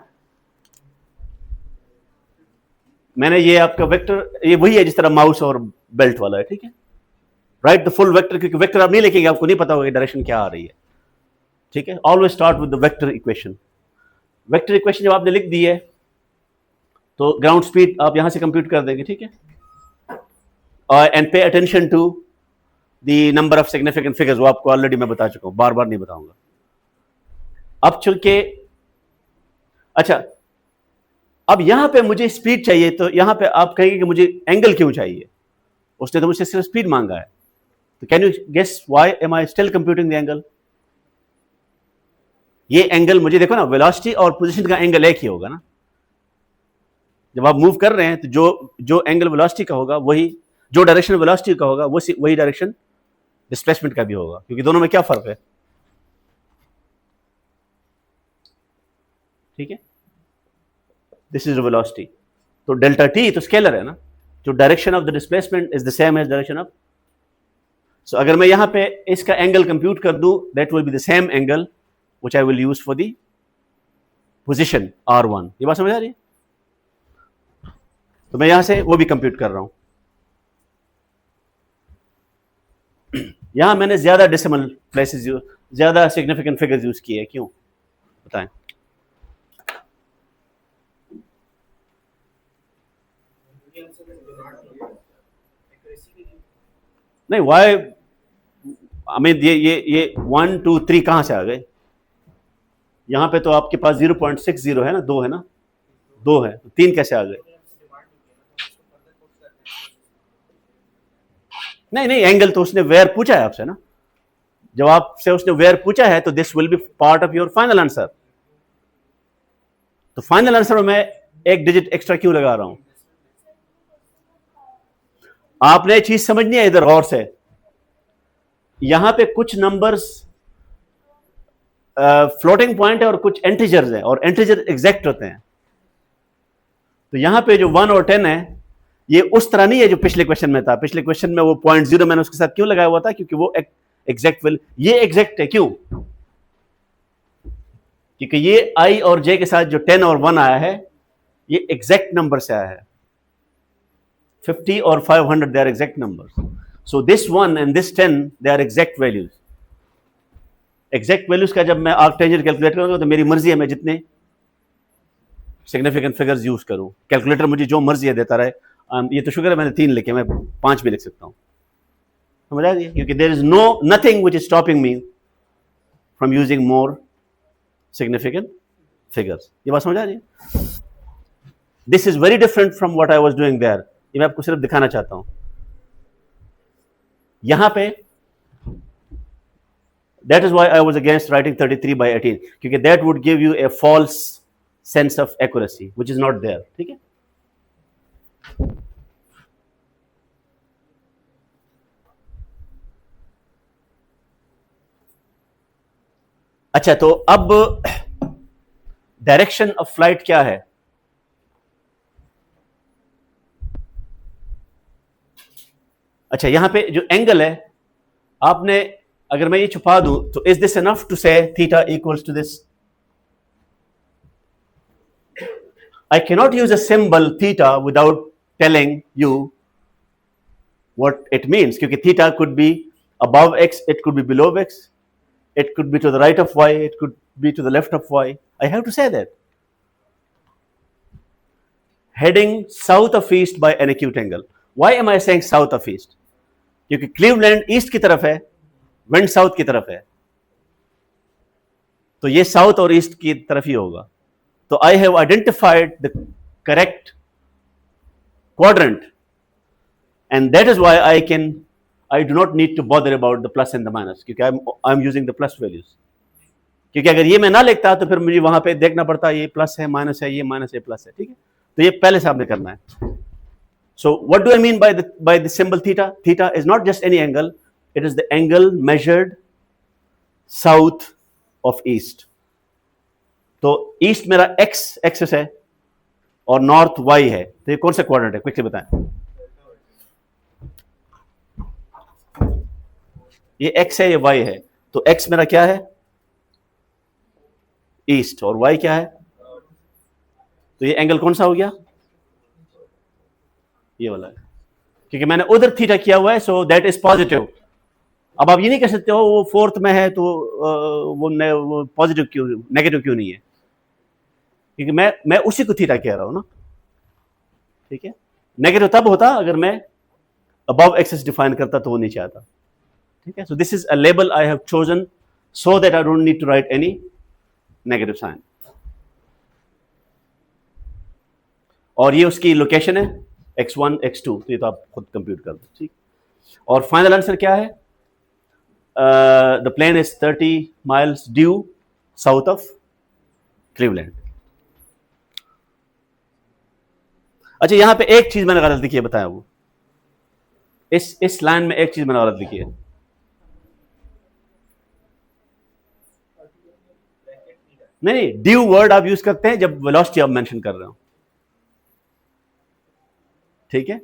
मैंने ये आपका वेक्टर, ये वही है जिस तरह माउस और बेल्ट वाला है, ठीक है? राइट द फुल वेक्टर, क्योंकि वेक्टर आप नहीं लिखेंगे, आपको नहीं पता होगा डायरेक्शन क्या आ रही है, ठीक है? Always start with the vector equation. Vector equation जब आपने लिख दी है तो ग्राउंड स्पीड आप यहां से कंप्यूट कर देंगे, ठीक है? And pay attention to the number of significant figures, वो आपको ऑलरेडी मैं बता चुका हूं, बार बार नहीं बताऊंगा। अब चूंकि अच्छा, अब यहां पे मुझे स्पीड चाहिए, तो यहां पे आप कहेंगे कि मुझे एंगल क्यों चाहिए? उसने तो मुझसे सिर्फ स्पीड मांगा है, तो can you guess why am I still computing the angle? ये एंगल मुझे देखो ना, वेलोसिटी और पोजीशन का एंगल एक ही होगा ना। जब आप मूव कर रहे हैं तो जो एंगल वेलोसिटी का होगा वही, जो डायरेक्शन वेलोसिटी का होगा वही डायरेक्शन डिस्प्लेसमेंट का भी होगा, क्योंकि दोनों में क्या फर्क है, ठीक है? दिस इज वेलोसिटी, तो डेल्टा टी तो स्केलर है ना, जो direction of the displacement is the same as direction of. सो अगर मैं यहां पे इसका एंगल कंप्यूट कर दूं, that will be the same angle which I will use for the position r1। ये बात समझ आ रही है? तो मैं यहां से वो भी कंप्यूट कर रहा हूं। यहां मैंने ज्यादा डेसिमल प्लेसेस ज्यादा सिग्निफिकेंट फिगर्स यूज किए, क्यों बताएं? नहीं, वाई आई मीन ये 1 2 3 कहां से आ गए? यहां पे तो आपके पास 0.60 है ना, 2 है ना, 2 है, तो 3 कैसे आ गए? नहीं नहीं, एंगल तो उसने वेयर पूछा है आपसे ना, जब आपसे उसने वेयर पूछा है तो this will B part of your final answer. तो फाइनल आंसर में मैं एक डिजिट एक्स्ट्रा क्यों लगा रहा हूं? आपने चीज समझनी है इधर गौर से। यहां पे कुछ नंबर्स फ्लोटिंग पॉइंट है और कुछ इंटीजर्स हैं, और इंटीजर एग्जैक्ट होते हैं। तो यहां पे जो 1 और 10 है, ये उस तरह नहीं है जो पिछले क्वेश्चन में था। पिछले क्वेश्चन में वो 0.0 मैंने उसके साथ क्यों लगाया हुआ था? क्योंकि वो एग्जैक्ट वैल्यू, ये एग्जैक्ट है। क्यों? क्योंकि ये आई और जे के साथ जो 10 और 1 आया है, ये एग्जैक्ट नंबर से आया है। 50 और 500 they are exact numbers. So this 1 and this 10 they are exact values. Exact values का जब मैं आर्कटेंजर कैलकुलेट करूंगा तो मेरी मर्जी है मैं जितने सिग्निफिकेंट फिगर्स यूज करूं। कैलकुलेटर मुझे जो मर्जी है देता रहे। ये तो शुक्र है मैंने 3 लिखे, मैं 5 भी लिख सकता हूं, समझ आ गई? क्योंकि there is no nothing which is stopping me from using more significant figures. ये बात समझ आ रही है? This is very different from what I was doing there. ये मैं आपको सिर्फ दिखाना चाहता हूं। यहां पे that is why I was against writing 33/18, क्योंकि that would give you a false sense of accuracy which is not there, ठीक है? अच्छा, तो अब डायरेक्शन ऑफ फ्लाइट क्या है? अच्छा, यहां पे जो एंगल है, आपने अगर मैं ये छुपा दूं तो is this enough to say theta equals to this? I can not use a symbol theta without telling you what it means, क्योंकि theta could be above x, it could be below x, it could be to the right of y, it could be to the left of y. I have to say that. Heading south of east by an acute angle. Why am I saying south of east? क्योंकि Cleveland east की तरफ है, wind south की तरफ है, तो ये south और ईस्ट की तरफ ही होगा. तो I have identified the correct quadrant, and that is why I do not need to bother about the plus and the minus, क्योंकि I am using the plus values. क्योंकि अगर ये मैं ना लिखता तो फिर मुझे वहां पे देखना पड़ता ये प्लस है, माइनस है, ये माइनस है, प्लस है. ठीक है, तो ये पहले से आपने करना है. So what do I mean by the symbol theta? Theta is not just any angle, it is the angle measured south of east. तो east मेरा x एक्सिस है और नॉर्थ y है, तो ये कौन सा क्वाड्रेंट है, क्विकली बताएं. ये x है, ये y है, तो x मेरा क्या है, ईस्ट, और y क्या है, तो ये एंगल कौन सा हो गया, ये वाला है, क्योंकि मैंने उधर थीटा किया हुआ है, सो दैट इज पॉजिटिव. अब आप ये नहीं कह सकते हो वो फोर्थ में है तो वो पॉजिटिव क्यों, नेगेटिव क्यों नहीं है, क्योंकि मैं उसी को थीटा कह रहा हूं ना. ठीक है, नेगेटिव तब होता अगर मैं अबव एक्सिस डिफाइन करता तो वो नीचे आता. ठीक है, so this is a label I have chosen so that I don't need to write any negative sign. और ये उसकी लोकेशन है x1 x2, तो ये तो आप खुद कंप्यूट कर दो. ठीक, और फाइनल आंसर क्या है, the plane is 30 miles due south of Cleveland. अच्छा, यहां पे एक चीज मैंने गलत लिखी है, बताया वो इस लाइन में एक चीज मैंने गलत लिखी है. नहीं, ड्यू वर्ड आप यूज करते हैं जब वेलोसिटी आप मेंशन कर रहे हो. ठीक है,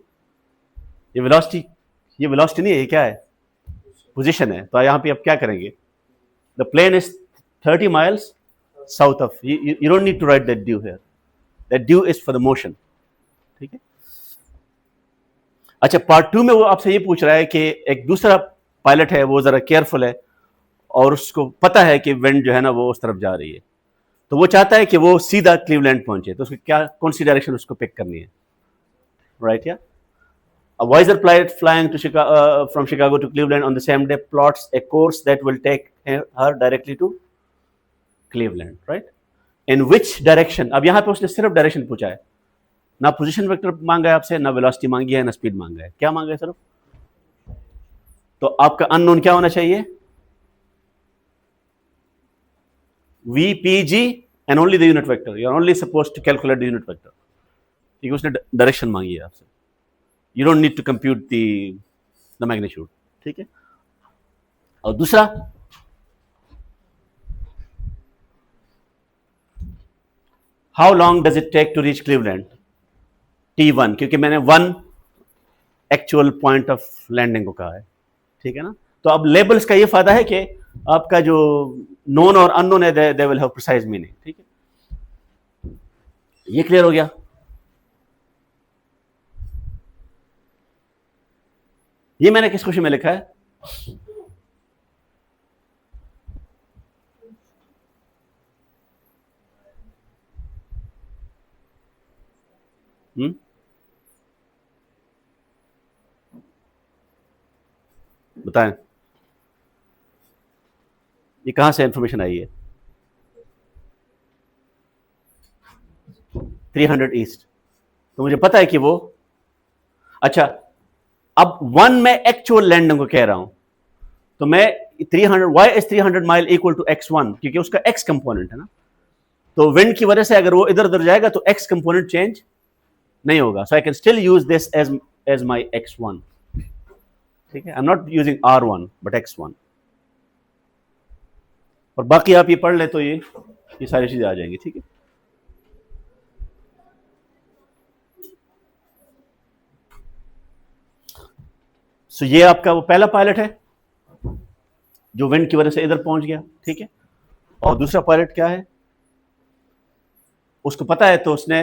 ये वेलोसिटी नहीं है, ये क्या है, पोजीशन है. तो यहां पे आप क्या करेंगे, the plane is 30 miles south of, you don't need to write that due here, that due is for the motion. ठीक है. अच्छा, पार्ट 2 में वो आपसे ये पूछ रहा है कि एक दूसरा पायलट है, वो जरा केयरफुल है और उसको पता है कि विंड जो है ना वो उस तरफ जा रही है, तो वो चाहता है कि वो सीधा क्लीवलैंड पहुंचे, तो उसको क्या, कौन सी डायरेक्शन उसको पिक करनी है. Right, yeah. A wiser pilot flying to from Chicago to Cleveland on the same day plots a course that will take her directly to Cleveland, right? In which direction? अब यहाँ पे उसने सिर्फ direction पूछा है, ना पोजीशन वेक्टर मांगा है आपसे, ना वेलोसिटी मांगी है, ना स्पीड मांगा है. क्या मांगा है सिर्फ? तो आपका अननोन क्या होना चाहिए, VPG and only the unit vector. You are only supposed to calculate the unit vector. ठीक है, उसने डायरेक्शन मांगी है आपसे, you don't need to compute the magnitude. ठीक है. और दूसरा, how long does it take to reach Cleveland, T1, क्योंकि मैंने 1 एक्चुअल पॉइंट ऑफ लैंडिंग को कहा है. ठीक है ना. तो अब लेबल्स का ये फायदा है कि आपका जो नोन और अननोन है they will have precise meaning. ठीक है, ये क्लियर हो गया. ये मैंने किस क्वेश्चन में लिखा है, बताएं, ये कहां से इंफॉर्मेशन आई है, 300 ईस्ट, तो मुझे पता है कि वो, अच्छा, अब 1 में एक्चुअल लैंडिंग को कह रहा हूं, तो मैं 300, y is 300 mile equal to x1, क्योंकि उसका x कंपोनेंट है ना, तो विंड की वजह से अगर वो इधर उधर जाएगा तो x कंपोनेंट चेंज नहीं होगा. So I can still use this as my x1. ठीक है, I am not using r1 but x1. और बाकी आप ये पढ़ ले तो ये सारी चीजें आ जाएंगी. ठीक है. सो ये आपका वो पहला पायलट है जो विंड की वजह से इधर पहुंच गया. ठीक है, और दूसरा पायलट क्या है, उसको पता है, तो उसने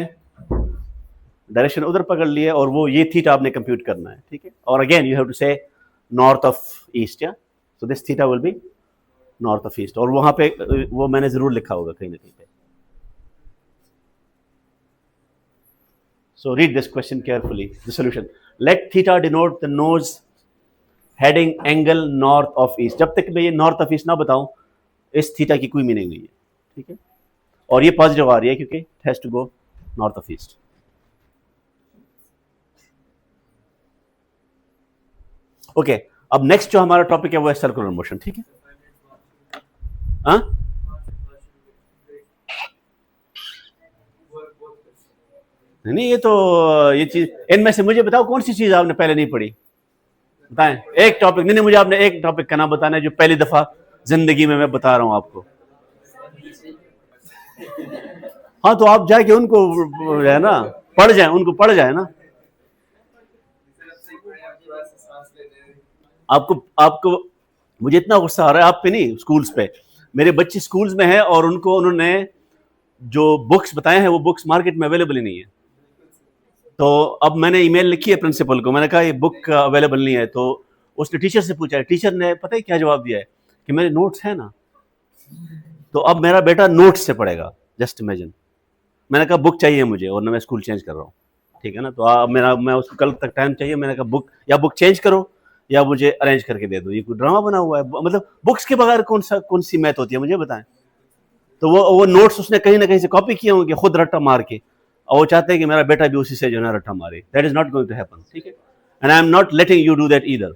डायरेक्शन उधर पकड़ लिया और वो ये थीटा आपने कंप्यूट करना है, ठीक है। और अगेन यू हैव टू से नॉर्थ ऑफ ईस्ट, या so this theta will B north of east, और वहां पे वो मैंने जरूर लिखा होगा कहीं ना कहीं पे। So read this question carefully. The solution: let theta denote the nose heading angle north of east. जब तक मैं ये north of east ना बताऊं, इस थीटा की कोई मीनिंग नहीं है, ठीक है। और ये पॉजिटिव आ रही है क्योंकि it has to go north of east. Okay, अब नेक्स्ट जो हमारा टॉपिक है वो है सर्कुलर मोशन, ठीक है। हाँ, नहीं ये तो ये चीज, इनमें से मुझे बताओ कौन सी चीज आपने पहले नहीं पढ़ी, बताएं एक टॉपिक। नहीं, मुझे आपने एक टॉपिक का नाम बताना है जो पहली दफा जिंदगी में मैं बता रहा हूं आपको। हाँ, तो आप जाके उनको है ना पढ़ जाए, उनको पढ़ जाए ना। आपको आपको मुझे इतना गुस्सा आ रहा है आप पे नहीं, स्कूल्स पे। मेरे बच्चे स्कूल्स में हैं और उन्होंने जो बुक्स बताए हैं वो बुक्स मार्केट में अवेलेबल ही नहीं है। तो अब मैंने ईमेल लिखी है प्रिंसिपल को, मैंने कहा ये बुक अवेलेबल नहीं है। तो उसने टीचर से पूछा है, टीचर ने पता है क्या जवाब दिया है कि मेरे नोट्स है ना। तो अब मेरा बेटा नोट्स से पढ़ेगा, जस्ट इमेजिन। मैंने कहा बुक चाहिए मुझे, और ना मैं स्कूल चेंज कर रहा हूँ, ठीक है ना। तो अब मैं उसको कल तक टाइम चाहिए। मैंने कहा बुक या बुक चेंज करो या मुझे अरेंज करके दे दो। ये कोई ड्रामा बना हुआ है, मतलब बुक्स के बगैर कौन सी मैथ होती है, मुझे बताएं। तो वो नोट्स उसने कहीं ना कहीं से कॉपी किए होंगे खुद रट्टा मार के, और वो चाहते हैं कि मेरा बेटा भी उसी से जो है रट्टा मारे। That is not going to happen, ठीक है। And I am not letting you do that either.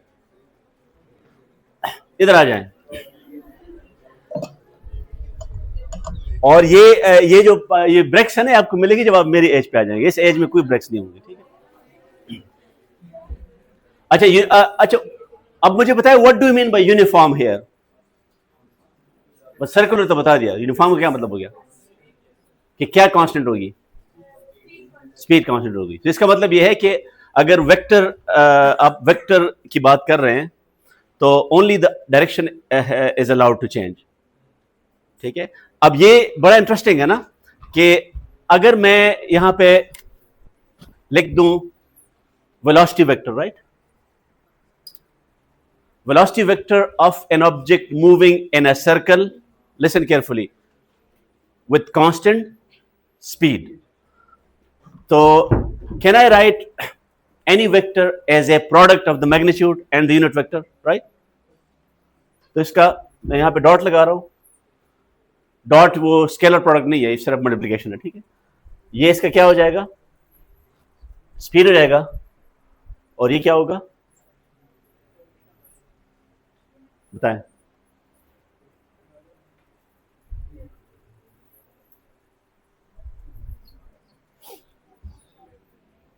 इधर आ जाएं। और ये ब्रेक्स है ना, आपको मिलेगी जब आप मेरी एज पे आ जाएंगे। इस एज में कोई ब्रेक्स नहीं होंगे, ठीक है। अच्छा अब मुझे बताए what do you mean by uniform here. बस सर्कुलर तो बता दिया, यूनिफॉर्म का क्या मतलब हो गया कि क्या कांस्टेंट होगी, स्पीड कांस्टेंट होगी। तो इसका मतलब यह है कि अगर वेक्टर आप वेक्टर की बात कर रहे हैं तो only the direction is allowed to change, ठीक है। अब ये बड़ा इंटरेस्टिंग है ना कि अगर मैं यहां पे लिख दूं velocity vector, right, velocity vector of an object moving in a circle, listen carefully, with constant speed. So can I write any vector as a product of the magnitude and the unit vector, right? तो इसका मैं यहां पे dot लगा रहा हूं। Dot वो scalar product नहीं है, सिर्फ मल्टीप्लिकेशन है, ठीक है। ये इसका क्या हो जाएगा, स्पीड हो जाएगा, और ये क्या होगा बताएं।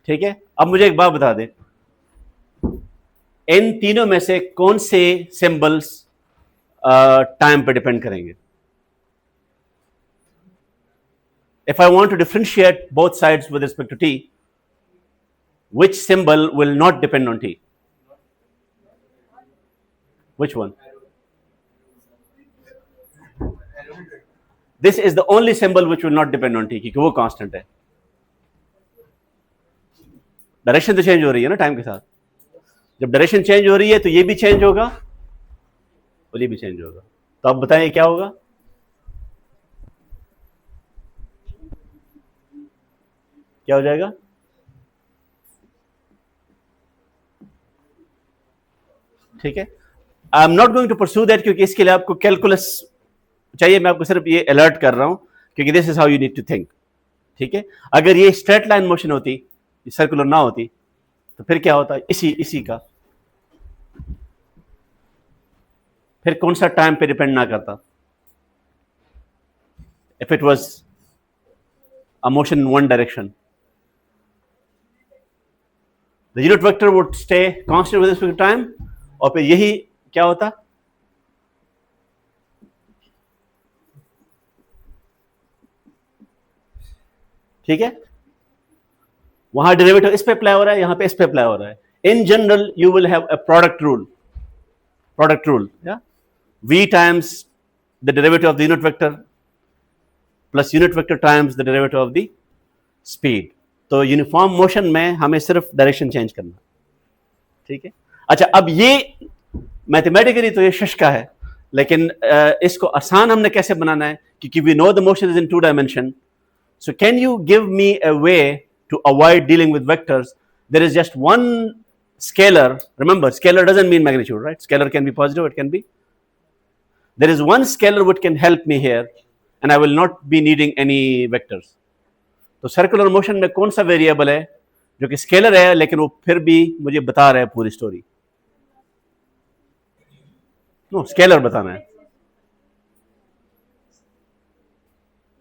ठीक है, अब मुझे एक बात बता दें, इन तीनों में से कौन से सिंबल्स टाइम पे डिपेंड करेंगे। If I want to differentiate both sides with respect to t, which symbol will not depend on t? Which one? This is the only symbol which will not depend on t, क्योंकि वो constant है। Direction तो change हो रही है ना time के साथ। जब डायरेक्शन चेंज हो रही है तो ये भी चेंज होगा और ये भी चेंज होगा। तो अब बताएं क्या होगा। क्या हो जाएगा, ठीक है। I am not going to pursue that, क्योंकि इसके लिए आपको कैलकुलस चाहिए। मैं आपको सिर्फ ये अलर्ट कर रहा हूं क्योंकि this is how you need to think, ठीक है। अगर ये स्ट्रेट लाइन मोशन होती, सर्कुलर ना होती, तो फिर क्या होता, इसी का फिर कौन सा टाइम पे डिपेंड ना करता। If it was a motion in one direction, the unit vector would stay constant with respect to time, और फिर यही क्या होता, ठीक है। वहां डेरिवेटिव इस पे अप्लाई हो रहा है, यहां पे इस पे अप्लाई हो रहा है। In general you will have a product rule, या v times the derivative of the unit vector plus unit vector times the derivative of the speed। तो यूनिफॉर्म मोशन में हमें सिर्फ डायरेक्शन चेंज करना, ठीक है। अच्छा, अब ये मैथमेटिकली तो ये शुष्का है, लेकिन इसको आसान हमने कैसे बनाना है, क्योंकि we know the motion is in 2 dimension. So can you give me a way to avoid dealing with vectors? There is just one scalar. Remember, scalar doesn't mean magnitude, right? Scalar can be positive, it can be. There is one scalar which can help me here, and I will not be needing any vectors. तो circular motion में कौन सा variable है जो कि scalar है लेकिन वो फिर भी मुझे बता रहा है पूरी स्टोरी? नो, स्केलर बताना है.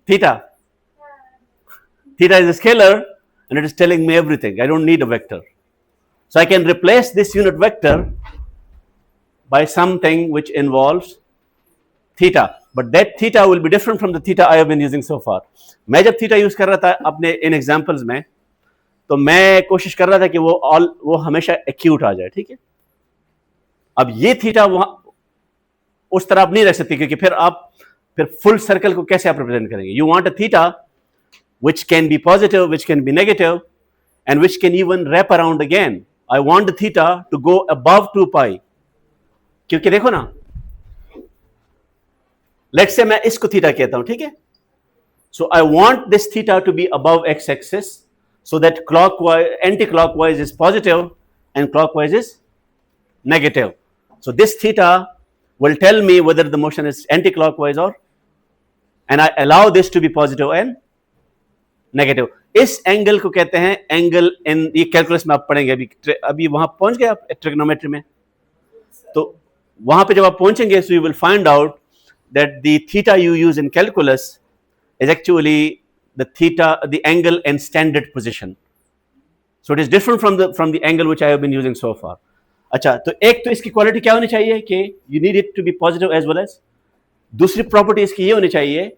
Theta. Theta is a scalar and it is telling me everything. I don't need a vector. So I can replace this unit vector by something which involves theta. But that theta will be different from the theta I have been using so far. मैं जब theta use कर रहा था अपने इन examples में, तो मैं कोशिश कर रहा था कि वो हमेशा acute आ जाए, ठीक है. अब ये theta वहां उस तरह आप नहीं रख सकते, क्योंकि फिर full circle को कैसे आप represent करेंगे? You want a theta which can be positive, which can be negative, and which can even wrap around again. I want the theta to go above 2 pi. क्योंकि देखो ना, let's say मैं इसको theta कहता हूं, ठीक है. So I want this theta to be above x-axis, so that clockwise, anti-clockwise is positive and clockwise is negative. So this theta will tell me whether the motion is anti-clockwise or, and I allow this to be positive and negative. इस angle को कहते हैं angle in, ये calculus में आप पढ़ेंगे. अभी वहां पहुंच गए आप ट्रिग्नोमेट्री में, तो वहां पे जब आप पहुंचेंगे so you will find out that the theta you use in calculus is actually the theta, the angle in standard position. So it is different from the angle which I have been using so far. अच्छा, तो एक तो इसकी quality क्या होनी चाहिए कि you need it to be positive as well as. दूसरी प्रॉपर्टी इसकी ये होनी चाहिए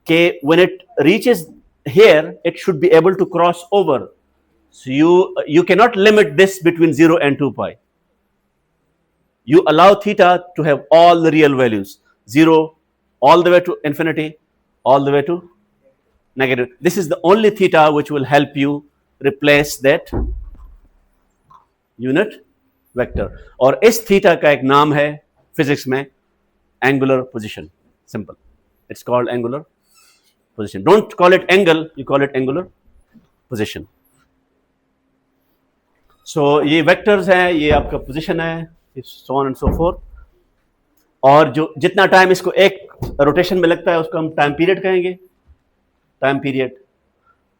कि when it reaches here it should be able to cross over. So you cannot limit this between 0 and 2 pi. You allow theta to have all the real values, 0 all the way to infinity, all the way to negative. This is the only theta which will help you replace that unit vector. और इस theta का एक नाम है physics में angular position. Simple. It's called angular position. Don't call it angle, you call it angular position. So ये vectors हैं, ये आपका position है, so on and so forth. और जो जितना टाइम इसको एक रोटेशन में लगता है उसको हम टाइम पीरियड कहेंगे, time period,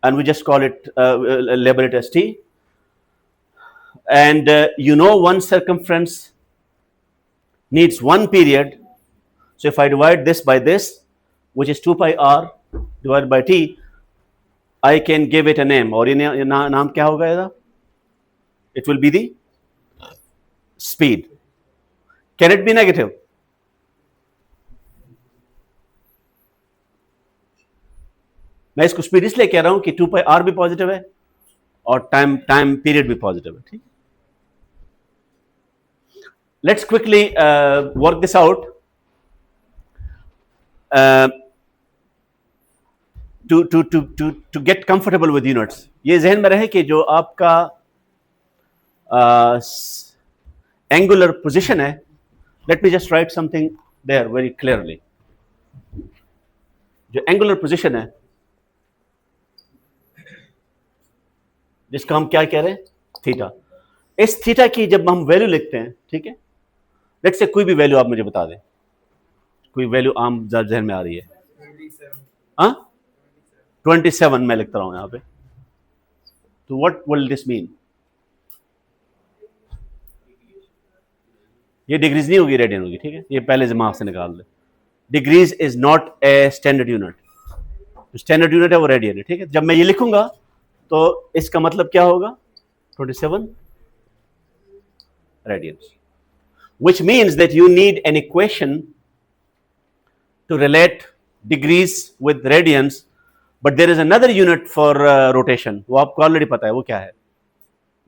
and we just call it label it as t. And you know one circumference needs one period. So if I divide this by this, which is 2 pi r divided by t, I can give it a name. और ये नाम क्या होगा इसका? It will be the speed. Can it be negative? मैं इसको speed इसलिए कह रहा हूं कि 2 pi r भी पॉजिटिव है और टाइम पीरियड भी पॉजिटिव है, ठीक. Let's quickly work this out. To get comfortable with units. ये जहन में रहे कि जो आपका angular position है, let me just write something there very clearly. जो angular position है, जिसका हम क्या कह रहे हैं, थीटा. इस थीटा की जब हम वैल्यू लिखते हैं, ठीक है, लेट्स से कोई भी वैल्यू आप मुझे बता दें, कोई वैल्यू आम जहन में आ रही है. 27 मैं लिखता रहा हूं यहां पे. तो व्हाट विल दिस मीन? ये डिग्रीज नहीं होगी, रेडियन होगी, ठीक है. ये पहले दिमाग से निकाल दे. Degrees is not a standard unit. Standard unit है वो रेडियन है, ठीक है. जब मैं ये लिखूंगा तो इसका मतलब क्या होगा? 27 radiance, which means that you need an equation to relate degrees with radians. But there is another unit for rotation. वो आपको ऑलरेडी पता है वो क्या है?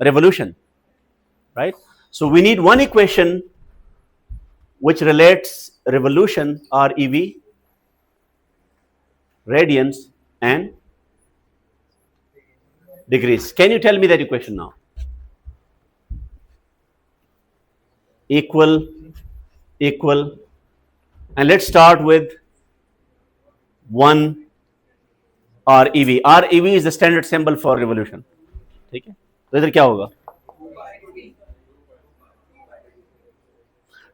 Revolution, right? So we need one equation which relates revolution, ReV, radians and degrees. Can you tell me that equation now? Equal, equal, and let's start with 1 ReV. ReV is the standard symbol for revolution. ठीक है, तो इधर क्या होगा?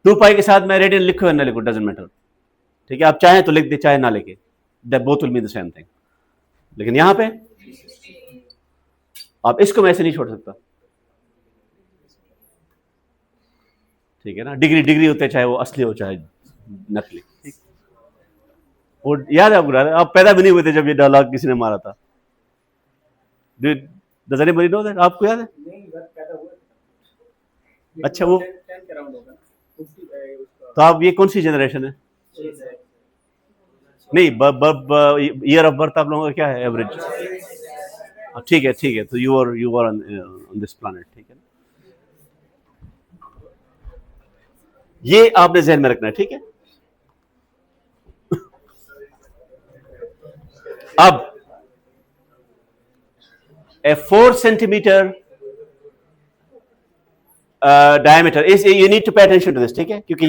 2 पाई के साथ मैं radian लिखो या ना लिखो, डजेंट मैटर. ठीक है, आप चाहें तो लिख दे, चाहे ना लिखे, both will be the same thing. लेकिन यहां पे आप इसको मैं ऐसे नहीं छोड़ सकता. ठीक है ना, डिग्री डिग्री होते हैं, चाहे वो असली हो चाहे नकली. ठीक, वो याद है आपको? आप पैदा भी नहीं हुए थे जब ये डायलॉग किसी ने मारा था. Does anybody know that? आपको याद है? अच्छा, वो तो आप ये कौन सी जनरेशन है? नहीं, ईयर ऑफ बर्थ आप लोगों का क्या है एवरेज? ठीक है, ठीक है, तो you are on this planet. ठीक है, ये आपने ध्यान में रखना है. ठीक है, अब a 4 centimeter diameter is, you need to pay attention to this. ठीक है, क्योंकि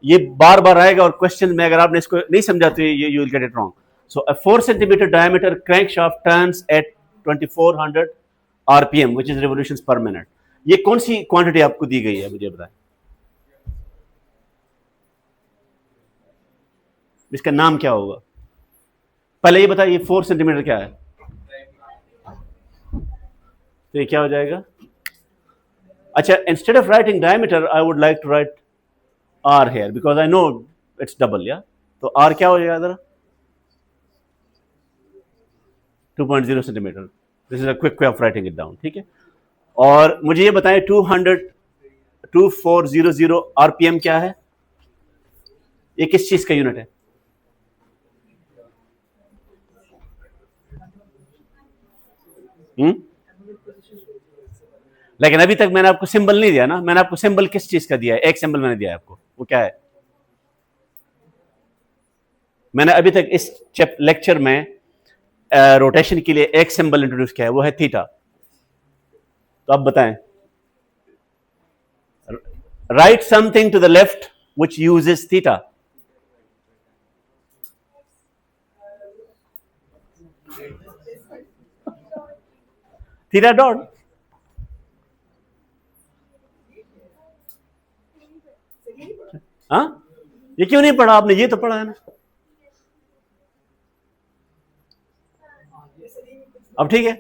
ये बार बार आएगा और क्वेश्चन में अगर आपने इसको नहीं समझा तो you will get it wrong. So a 4 centimeter diameter crankshaft turns at 2400 rpm, which is revolutions per minute. ये कौन सी क्वांटिटी आपको दी गई है, मुझे बताएं. इसका नाम क्या होगा? पहले ये बताइए, 4 सेंटीमीटर क्या है? तो ये क्या हो जाएगा? अच्छा, instead of writing diameter I would like to write R here because I know it's double. या तो आर क्या हो जाएगा जरा? 2.0 centimetre. This is a quick way of writing it down. ठीक है, और मुझे ये बताएं 2400 आरपीएम क्या है? ये किस चीज का यूनिट है? लेकिन अभी तक मैंने आपको सिंबल नहीं दिया ना. मैंने आपको सिंबल किस चीज का दिया है? एक सिंबल मैंने दिया है आपको, वो क्या है? मैंने अभी तक इस लेक्चर में रोटेशन के लिए एक सिंबल इंट्रोड्यूस किया है, वो है थीटा. तो अब बताएं, write something to the left which uses theta. Theta dot. हाँ, ये क्यों नहीं पढ़ा आपने? ये तो पढ़ा है ना. अब ठीक है,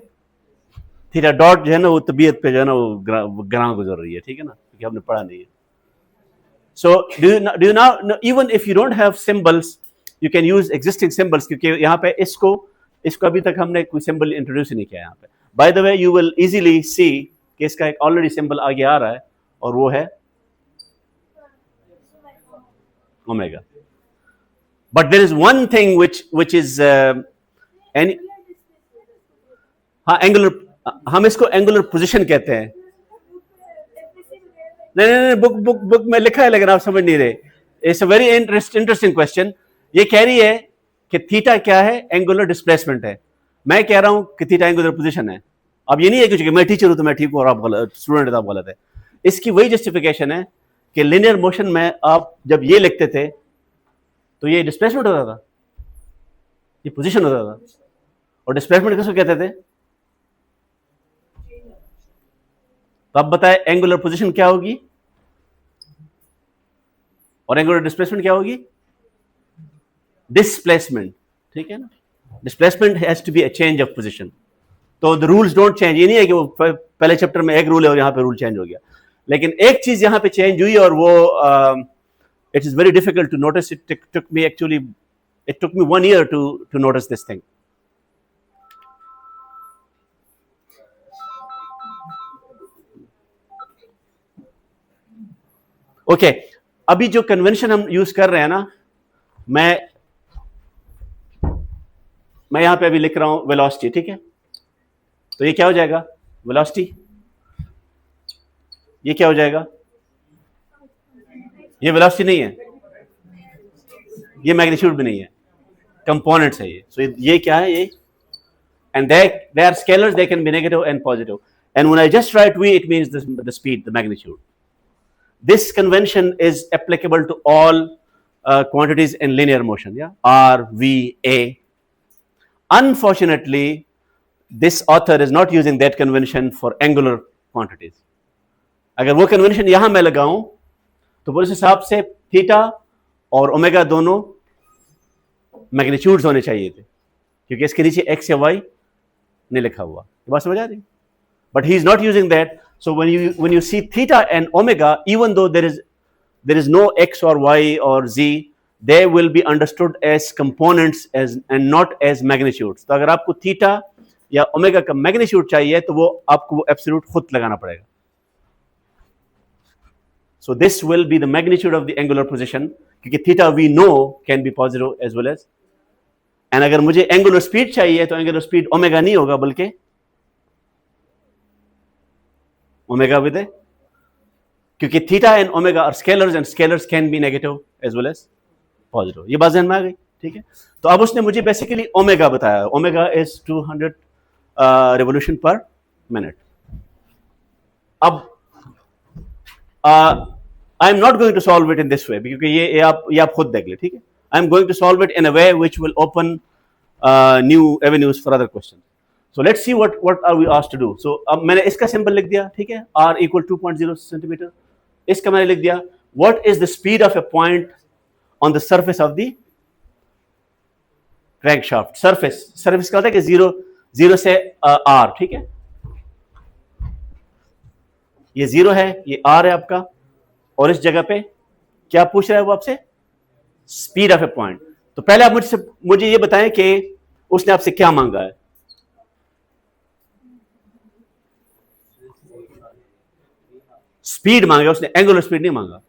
थीटा डॉट जो है ना वो तबीयत पे जो है ना वो ग्रां गुजर रही है. ठीक है ना, क्योंकि आपने पढ़ा नहीं है. So do you now, even if you don't have symbols you can use existing symbols, क्योंकि यहाँ पे इसको अभी तक हमने कोई सिंबल इंट्रोड्यूस नहीं किया यहाँ पे. By the way, you will easily सी कि इसका एक ऑलरेडी सिंबल आगे आ रहा है और वो है omega. But there is one thing which is any, हाँ, एंगुलर, हम इसको एंगुलर पोजीशन कहते हैं. नहीं, बुक में लिखा है लेकिन आप समझ नहीं रहे. It's a very interesting question. ये कह रही है कि थीटा क्या है? एंगुलर डिस्प्लेसमेंट है. मैं कह रहा हूं कि थीटा एंगुलर पोजीशन है. अब ये नहीं है कि मैं टीचर हूं तो मैं ठीक हूं और आप गलत, स्टूडेंट आप गलत है. इसकी वही जस्टिफिकेशन है कि लिनियर मोशन में आप जब ये लिखते थे तो ये डिस्प्लेसमेंट होता था, ये पोजीशन होता था. और डिस्प्लेसमेंट किसको कहते थे? तो अब बताएं, एंगुलर पोजीशन क्या होगी और एंगुलर डिस्प्लेसमेंट क्या होगी? डिस्प्लेसमेंट. ठीक है ना, displacement has to be a change of position. तो द रूल्स डोंट चेंज. ये नहीं है कि वो पहले चैप्टर में एक रूल है और यहां पे रूल चेंज हो गया. लेकिन एक चीज यहां पे चेंज हुई और वो it is very difficult to notice. It took me 1 year to notice this thing. Okay, अभी जो कन्वेंशन हम यूज कर रहे हैं ना, मैं यहां पे अभी लिख रहा हूं वेलोसिटी. ठीक है, तो ये क्या हो जाएगा? वेलोसिटी. ये क्या हो जाएगा? ये वेलोसिटी नहीं है, ये मैग्नीट्यूड भी नहीं है, कंपोनेंट्स है ये. सो ये क्या है? and they are scalars, they can be negative and positive. And when I just write v, it means the speed, the magnitude. This convention is applicable to all quantities in linear motion, yeah, r, v, a. Unfortunately, this author is not using that convention for angular quantities. अगर वो convention यहां मैं लगाऊं तो उस हिसाब से theta और ओमेगा दोनों मैग्नीट्यूड्स होने चाहिए थे, क्योंकि इसके नीचे एक्स या वाई नहीं लिखा हुआ. ये बात समझ आ रही? But he is not using that. So when you see theta and omega, even though there is no x or y or z, they will be understood as components and not as magnitudes. तो अगर आपको theta या omega का magnitude चाहिए तो वो आपको वो एब्सोल्यूट खुद लगाना पड़ेगा. So this will be the magnitude of the angular position, क्योंकि theta we know can be positive as well as. And अगर मुझे angular speed चाहिए तो angular speed omega नहीं होगा बल्कि omega with a, क्योंकि theta and omega are scalars and scalars can be negative as well as positive. ये बात ध्यान में आ गई, ठीक है? तो अब उसने मुझे बेसिकली ओमेगा बताया. Omega is 200 revolution per minute. अब I am not going to solve it in this way, क्योंकि ये आप खुद देख ले, ठीक है? I am going to solve it in a way which will open new avenues for other questions. So let's see what are we asked to do. So अब मैंने इसका सिंबल लिख दिया, ठीक है? R equal 2.0 centimetre. इसका मैंने लिख दिया. What is the speed of a point on the surface of the crankshaft? Surface का होता है कि जीरो से R, ठीक है? ये 0 है, ये R है आपका, और इस जगह पे क्या पूछ रहा है वो आपसे? Speed of A point. तो पहले आप मुझे ये बताएं कि उसने आपसे क्या मांगा है. स्पीड मांगा उसने, एंगुलर स्पीड नहीं मांगा.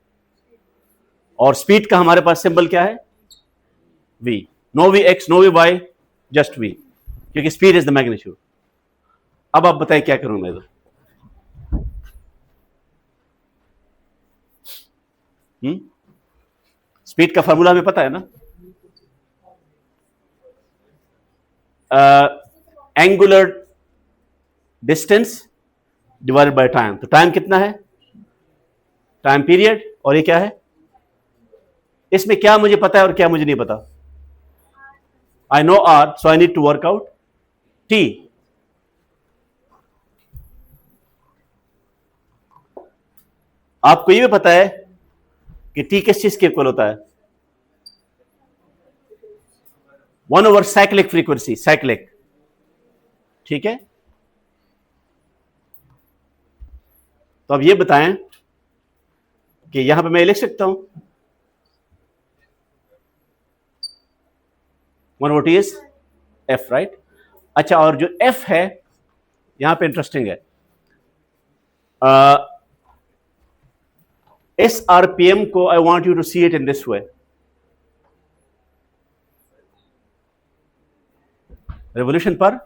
और स्पीड का हमारे पास सिंबल क्या है? v. No V X, no V Y, just v, क्योंकि स्पीड इज द मैग्नीट्यूड. अब आप बताएं क्या करूं मैं? स्पीड का फॉर्मूला हमें पता है ना? Angular distance divided by time. तो टाइम कितना है? Time period. और ये क्या है? इसमें क्या मुझे पता है और क्या मुझे नहीं पता? I know R, so I need to work out T. आपको ये भी पता है कि टी किस चीज के इक्वल होता है? 1 over साइक्लिक फ्रीक्वेंसी, साइक्लिक, ठीक है? तो अब ये बताएं कि यहां पे मैं लिख सकता हूं 1 over t is f, right? अच्छा, और जो f है यहां पे इंटरेस्टिंग है. इस आरपीएम को I want you to see it in this way. Revolution per.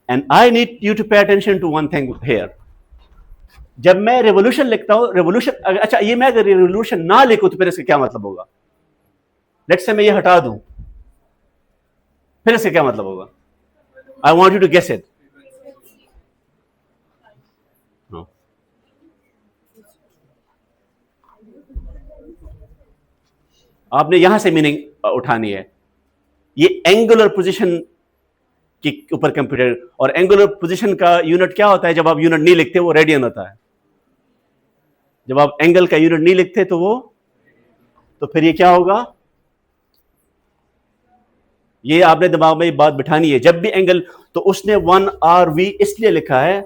And I need you to pay attention to one thing here. जब मैं रेवोल्यूशन लिखता हूं, रेवोल्यूशन, अच्छा ये मैं अगर रेवोल्यूशन ना लिखूं तो फिर इसका क्या मतलब होगा? लेट्स से मैं ये हटा दूं, फिर इसका क्या मतलब होगा? I want you to guess it. आपने यहां से मीनिंग उठानी है. ये एंगुलर पोजीशन के ऊपर कंप्यूटर, और एंगुलर पोजीशन का यूनिट क्या होता है? जब आप यूनिट नहीं लिखते वो रेडियन होता है. जब आप एंगल का यूनिट नहीं लिखते तो फिर ये क्या होगा? ये आपने दिमाग में बात बिठानी है. जब भी एंगल, तो उसने 1 RV इसलिए लिखा है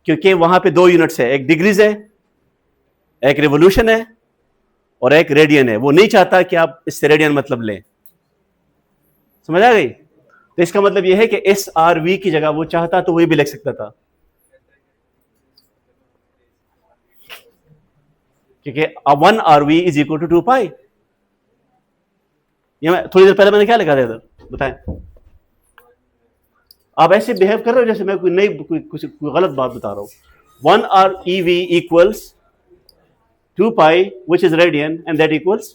क्योंकि वहां पे 2 यूनिट्स है, एक डिग्रीज है, एक रिवोल्यूशन है, और एक रेडियन है. वो नहीं चाहता कि आप इससे रेडियन मतलब लें. समझ आ गई? तो इसका मतलब यह है कि इस RV की जगह वो चाहता तो वही भी लिख सकता था, क्योंकि 1 RV इज इक्वल टू 2 पाई. ये मैं थोड़ी देर पहले मैंने क्या लिखा था इधर, बताएं? आप ऐसे बिहेव कर रहे हो जैसे मैं कोई नई कोई गलत बात बता रहा हूं. 1 ReV equals 2 pi, which is radian, and that equals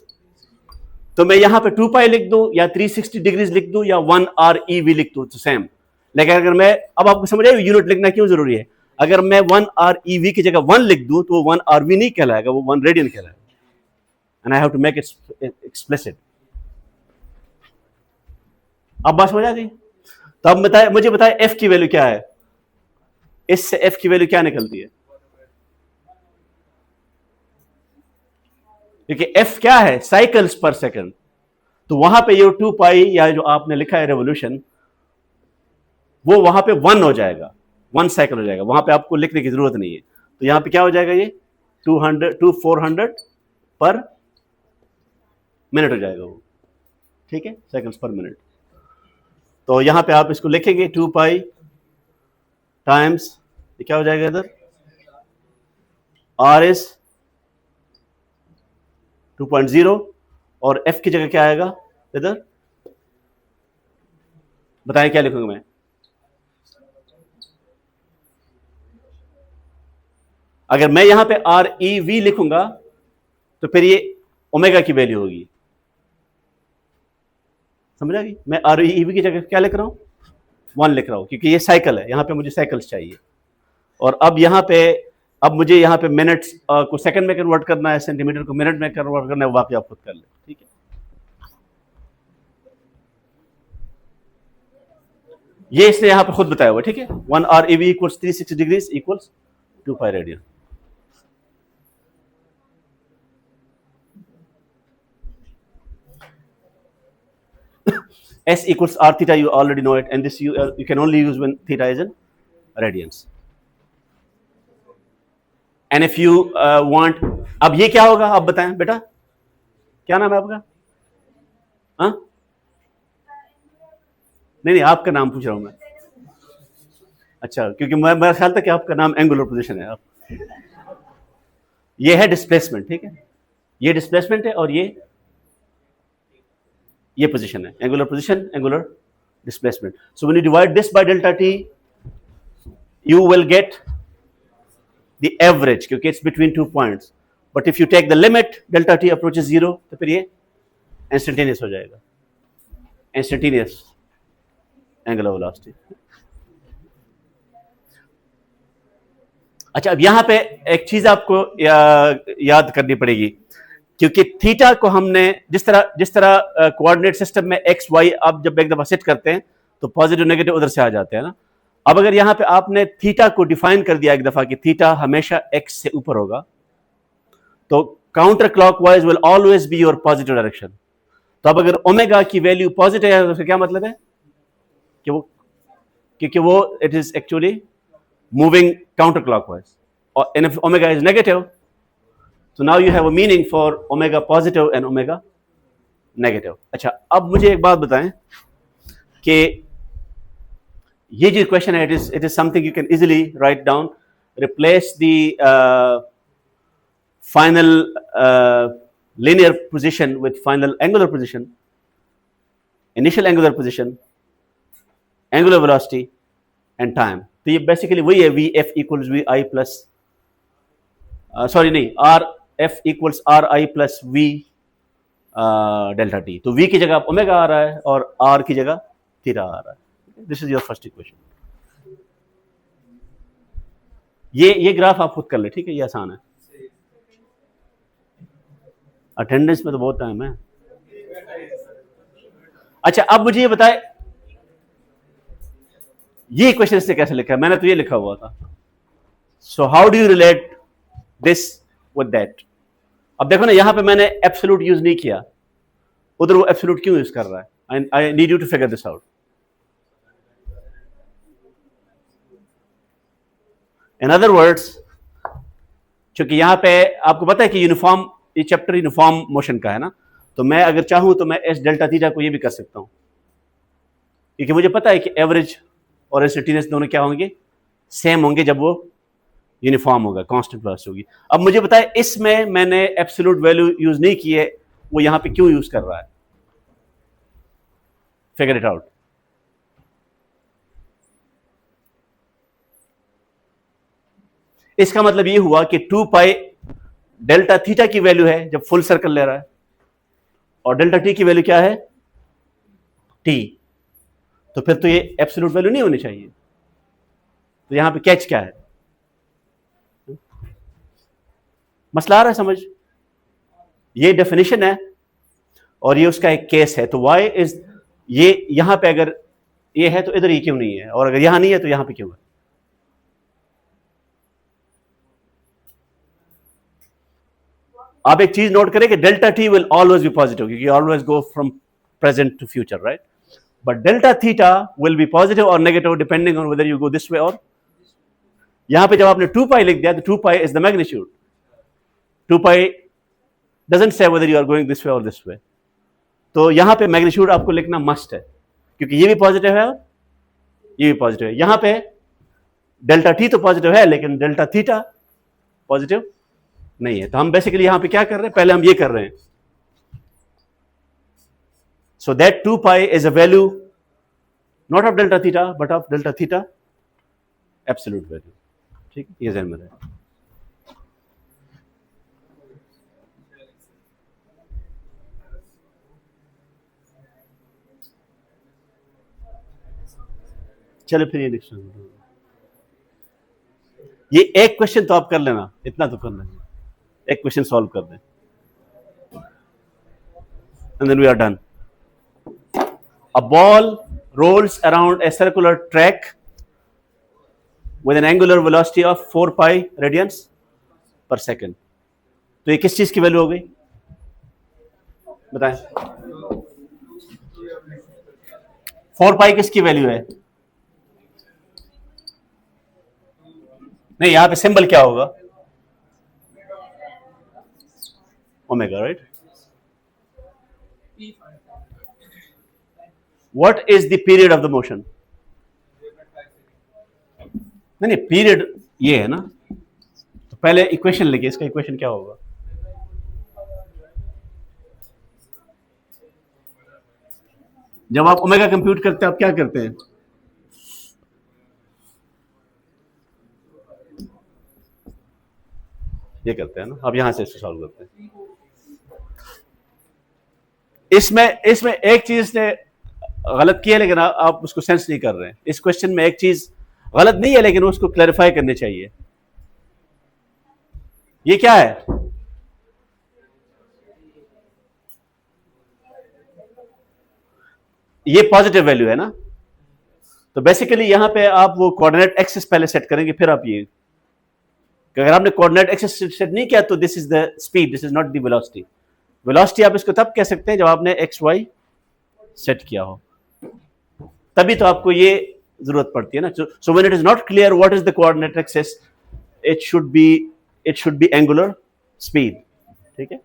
तो मैं यहां पे 2 पाई लिख दूं या 360 डिग्रीज लिख दूं या 1 आर ई वी लिख दूं तो सेम। लेकिन अगर मैं, अब आपको समझ आए यूनिट लिखना क्यों जरूरी है। अगर मैं 1 आर ई वी की जगह 1 लिख दूं तो वो 1 आर वी नहीं कहलाएगा, वो 1 रेडियन कहलाएगा। And I have to make it explicit. अब बात समझ आ गई। तो अब मुझे बताए एफ की वैल्यू क्या है, इससे एफ की वैल्यू क्या निकलती है, क्योंकि एफ क्या है, साइकिल्स पर सेकंड। तो वहां पे ये 2 पाई या जो आपने लिखा है रेवोल्यूशन, वो वहां पे 1 हो जाएगा, 1 साइकिल हो जाएगा, वहां पे आपको लिखने की जरूरत नहीं है। तो यहां पे क्या हो जाएगा, ये 400 पर मिनट हो जाएगा वो, ठीक है, सेकंड्स पर मिनट। तो यहां पे आप इसको लिखेंगे 2 पाई टाइम्स, क्या हो जाएगा इधर, आर इज 2.0 और एफ की जगह क्या आएगा इधर, बताएं क्या लिखूंगा मैं। अगर मैं यहां पे आर ई वी लिखूंगा तो फिर ये ओमेगा की वैल्यू होगी, समझ आ गई। मैं आर ई वी की जगह क्या लिख रहा हूं, 1 लिख रहा हूं, क्योंकि ये साइकिल है, यहां पे मुझे साइकिल्स चाहिए। और अब यहां पे, अब मुझे यहां पे मिनट्स को सेकंड में कन्वर्ट करना है, सेंटीमीटर को मिनट में कन्वर्ट करना है, वाकई आप खुद कर ले, ठीक है। ये इसने यहां पे खुद बताया हुआ, ठीक है। 1 R E V equals 360 degrees equals 2 pi radian. S equals r theta, you already know it, and this you can only use when theta is in radians. And if you want, अब ये क्या होगा, आप बताएं बेटा, क्या नाम है आपका? हाँ, नहीं आपका नाम पूछ रहा हूं मैं। अच्छा, क्योंकि मेरा ख्याल था कि आपका नाम एंगुलर पोजीशन है। आप, ये है डिस्प्लेसमेंट, ठीक है, ये डिस्प्लेसमेंट है और ये पोजीशन है, angular position, angular displacement. So when you divide this by delta T, you will get the average, क्योंकि it's between 2 points. But if you take the limit delta t approaches 0, तो फिर ये instantaneous हो जाएगा, instantaneous angular velocity. अच्छा, अब यहां पे एक चीज आपको याद करनी पड़ेगी, क्योंकि थीटा को हमने जिस तरह कोऑर्डिनेट सिस्टम में एक्स वाई आप जब एक दफा सेट करते हैं तो पॉजिटिव नेगेटिव उधर से आ जाते हैं ना। अब अगर यहां पे आपने थीटा को डिफाइन कर दिया एक दफा कि थीटा हमेशा एक्स से ऊपर होगा, तो counter clockwise will always be your positive direction. तो अब अगर ओमेगा की वैल्यू पॉजिटिव है तो उसका क्या मतलब है कि वो, क्योंकि वो it is actually moving counterclockwise, and if omega is negative, so now you have a meaning for omega positive and omega negative. अच्छा, अब मुझे एक बात बताएं कि ये जो क्वेश्चन है, it is something you can easily write down. Replace the final linear position with final angular position, initial angular position, angular velocity and time. तो ये बेसिकली वही है, v F equals we I plus, sorry नहीं, R F equals are I plus we delta t. तो we की जगह omega आ रहा है और आर की जगह थीटा आ रहा है। This is your first equation. ये ग्राफ आप खुद कर ले, ठीक है, ये आसान है। अटेंडेंस में तो बहुत टाइम है। अच्छा, अब मुझे ये बताए ये इक्वेशन इसने कैसे लिखा है, मैंने तो ये लिखा हुआ था। So how do you relate this with that. अब देखो ना, यहां पे मैंने एब्सोल्यूट यूज नहीं किया, उधर वो एब्सोल्यूट क्यों यूज कर रहा है। I need you to figure this out. In other words, क्योंकि यहां पे आपको पता है कि यूनिफॉर्म, ये चैप्टर यूनिफॉर्म मोशन का है ना, तो मैं अगर चाहूं तो मैं एस डेल्टा थीटा को ये भी कर सकता हूं, क्योंकि मुझे पता है कि एवरेज और इंस्टेंटेनियस दोनों क्या होंगे, सेम होंगे जब वो यूनिफॉर्म होगा, कांस्टेंट वेलोसिटी होगी। अब मुझे बताए इसमें मैंने एब्सोल्यूट वैल्यू यूज नहीं की है, वो यहां पे क्यों यूज कर रहा है, फिगर इट आउट। इसका मतलब ये हुआ कि 2 पाई डेल्टा थीटा की वैल्यू है जब फुल सर्कल ले रहा है, और डेल्टा टी की वैल्यू क्या है, टी, तो फिर तो ये एब्सोल्यूट वैल्यू नहीं होनी चाहिए। तो यहां पे कैच क्या है, मसला आ रहा है समझ? ये डेफिनेशन है और ये उसका एक केस है। तो वाई इज, ये यहां पे अगर ये है तो इधर ये क्यों नहीं है, और अगर यहां नहीं है तो यहां पे क्यों है? आप एक चीज नोट करें कि delta t will always be positive, क्योंकि always go from present to future, right? But delta theta will be positive और negative depending on whether you go this way और, यहां पे जब आपने 2 पाई लिख दिया तो 2 pi is the magnitude, 2 pi doesn't say whether you are going this way और दिस वे। तो यहां पे मैग्नीट्यूड आपको लिखना मस्ट है, क्योंकि ये भी पॉजिटिव है और ये भी पॉजिटिव है। यहां पे डेल्टा टी तो पॉजिटिव है लेकिन डेल्टा थीटा पॉजिटिव नहीं है। तो हम बेसिकली यहां पे क्या कर रहे हैं, पहले हम ये कर रहे हैं, so that 2 pi is a value not of delta theta but of delta theta absolute value. ठीक है, ये ध्यान में रहे। चलो फिर ये नेक्स्ट, ये एक क्वेश्चन तो आप कर लेना, इतना तो करना है, एक क्वेश्चन सॉल्व कर दें and then we are done. A ball rolls around a circular track with an angular velocity of 4 pi radians per second. तो ये किस चीज की वैल्यू हो गई बताएं? 4 पाई किसकी वैल्यू है? नहीं, यहां पे सिंबल क्या होगा? Omega, right? What is the period of the motion? नहीं, पीरियड ये है ना, तो पहले इक्वेशन लिखिए, इसका इक्वेशन क्या होगा? जब आप ओमेगा कंप्यूट करते हैं आप क्या करते हैं? ये करते हैं ना, अब यहां से इसको सॉल्व करते हैं। इसमें एक चीज ने गलत किया लेकिन आप उसको सेंस नहीं कर रहे हैं। इस क्वेश्चन में एक चीज गलत नहीं है लेकिन उसको क्लैरिफाई करनी चाहिए। ये क्या है? ये पॉजिटिव वैल्यू है ना, तो बेसिकली यहां पे आप वो कोऑर्डिनेट एक्सिस पहले सेट करेंगे, फिर आप ये, अगर आपने कोऑर्डिनेट एक्सिस सेट नहीं किया तो this is the speed, this is not the velocity. Velocity आप इसको तब कह सकते हैं जब आपने एक्स वाई सेट किया हो, तभी तो आपको ये जरूरत पड़ती है ना। So when it is not clear what is the coordinate axis, it should be angular speed. ठीक है।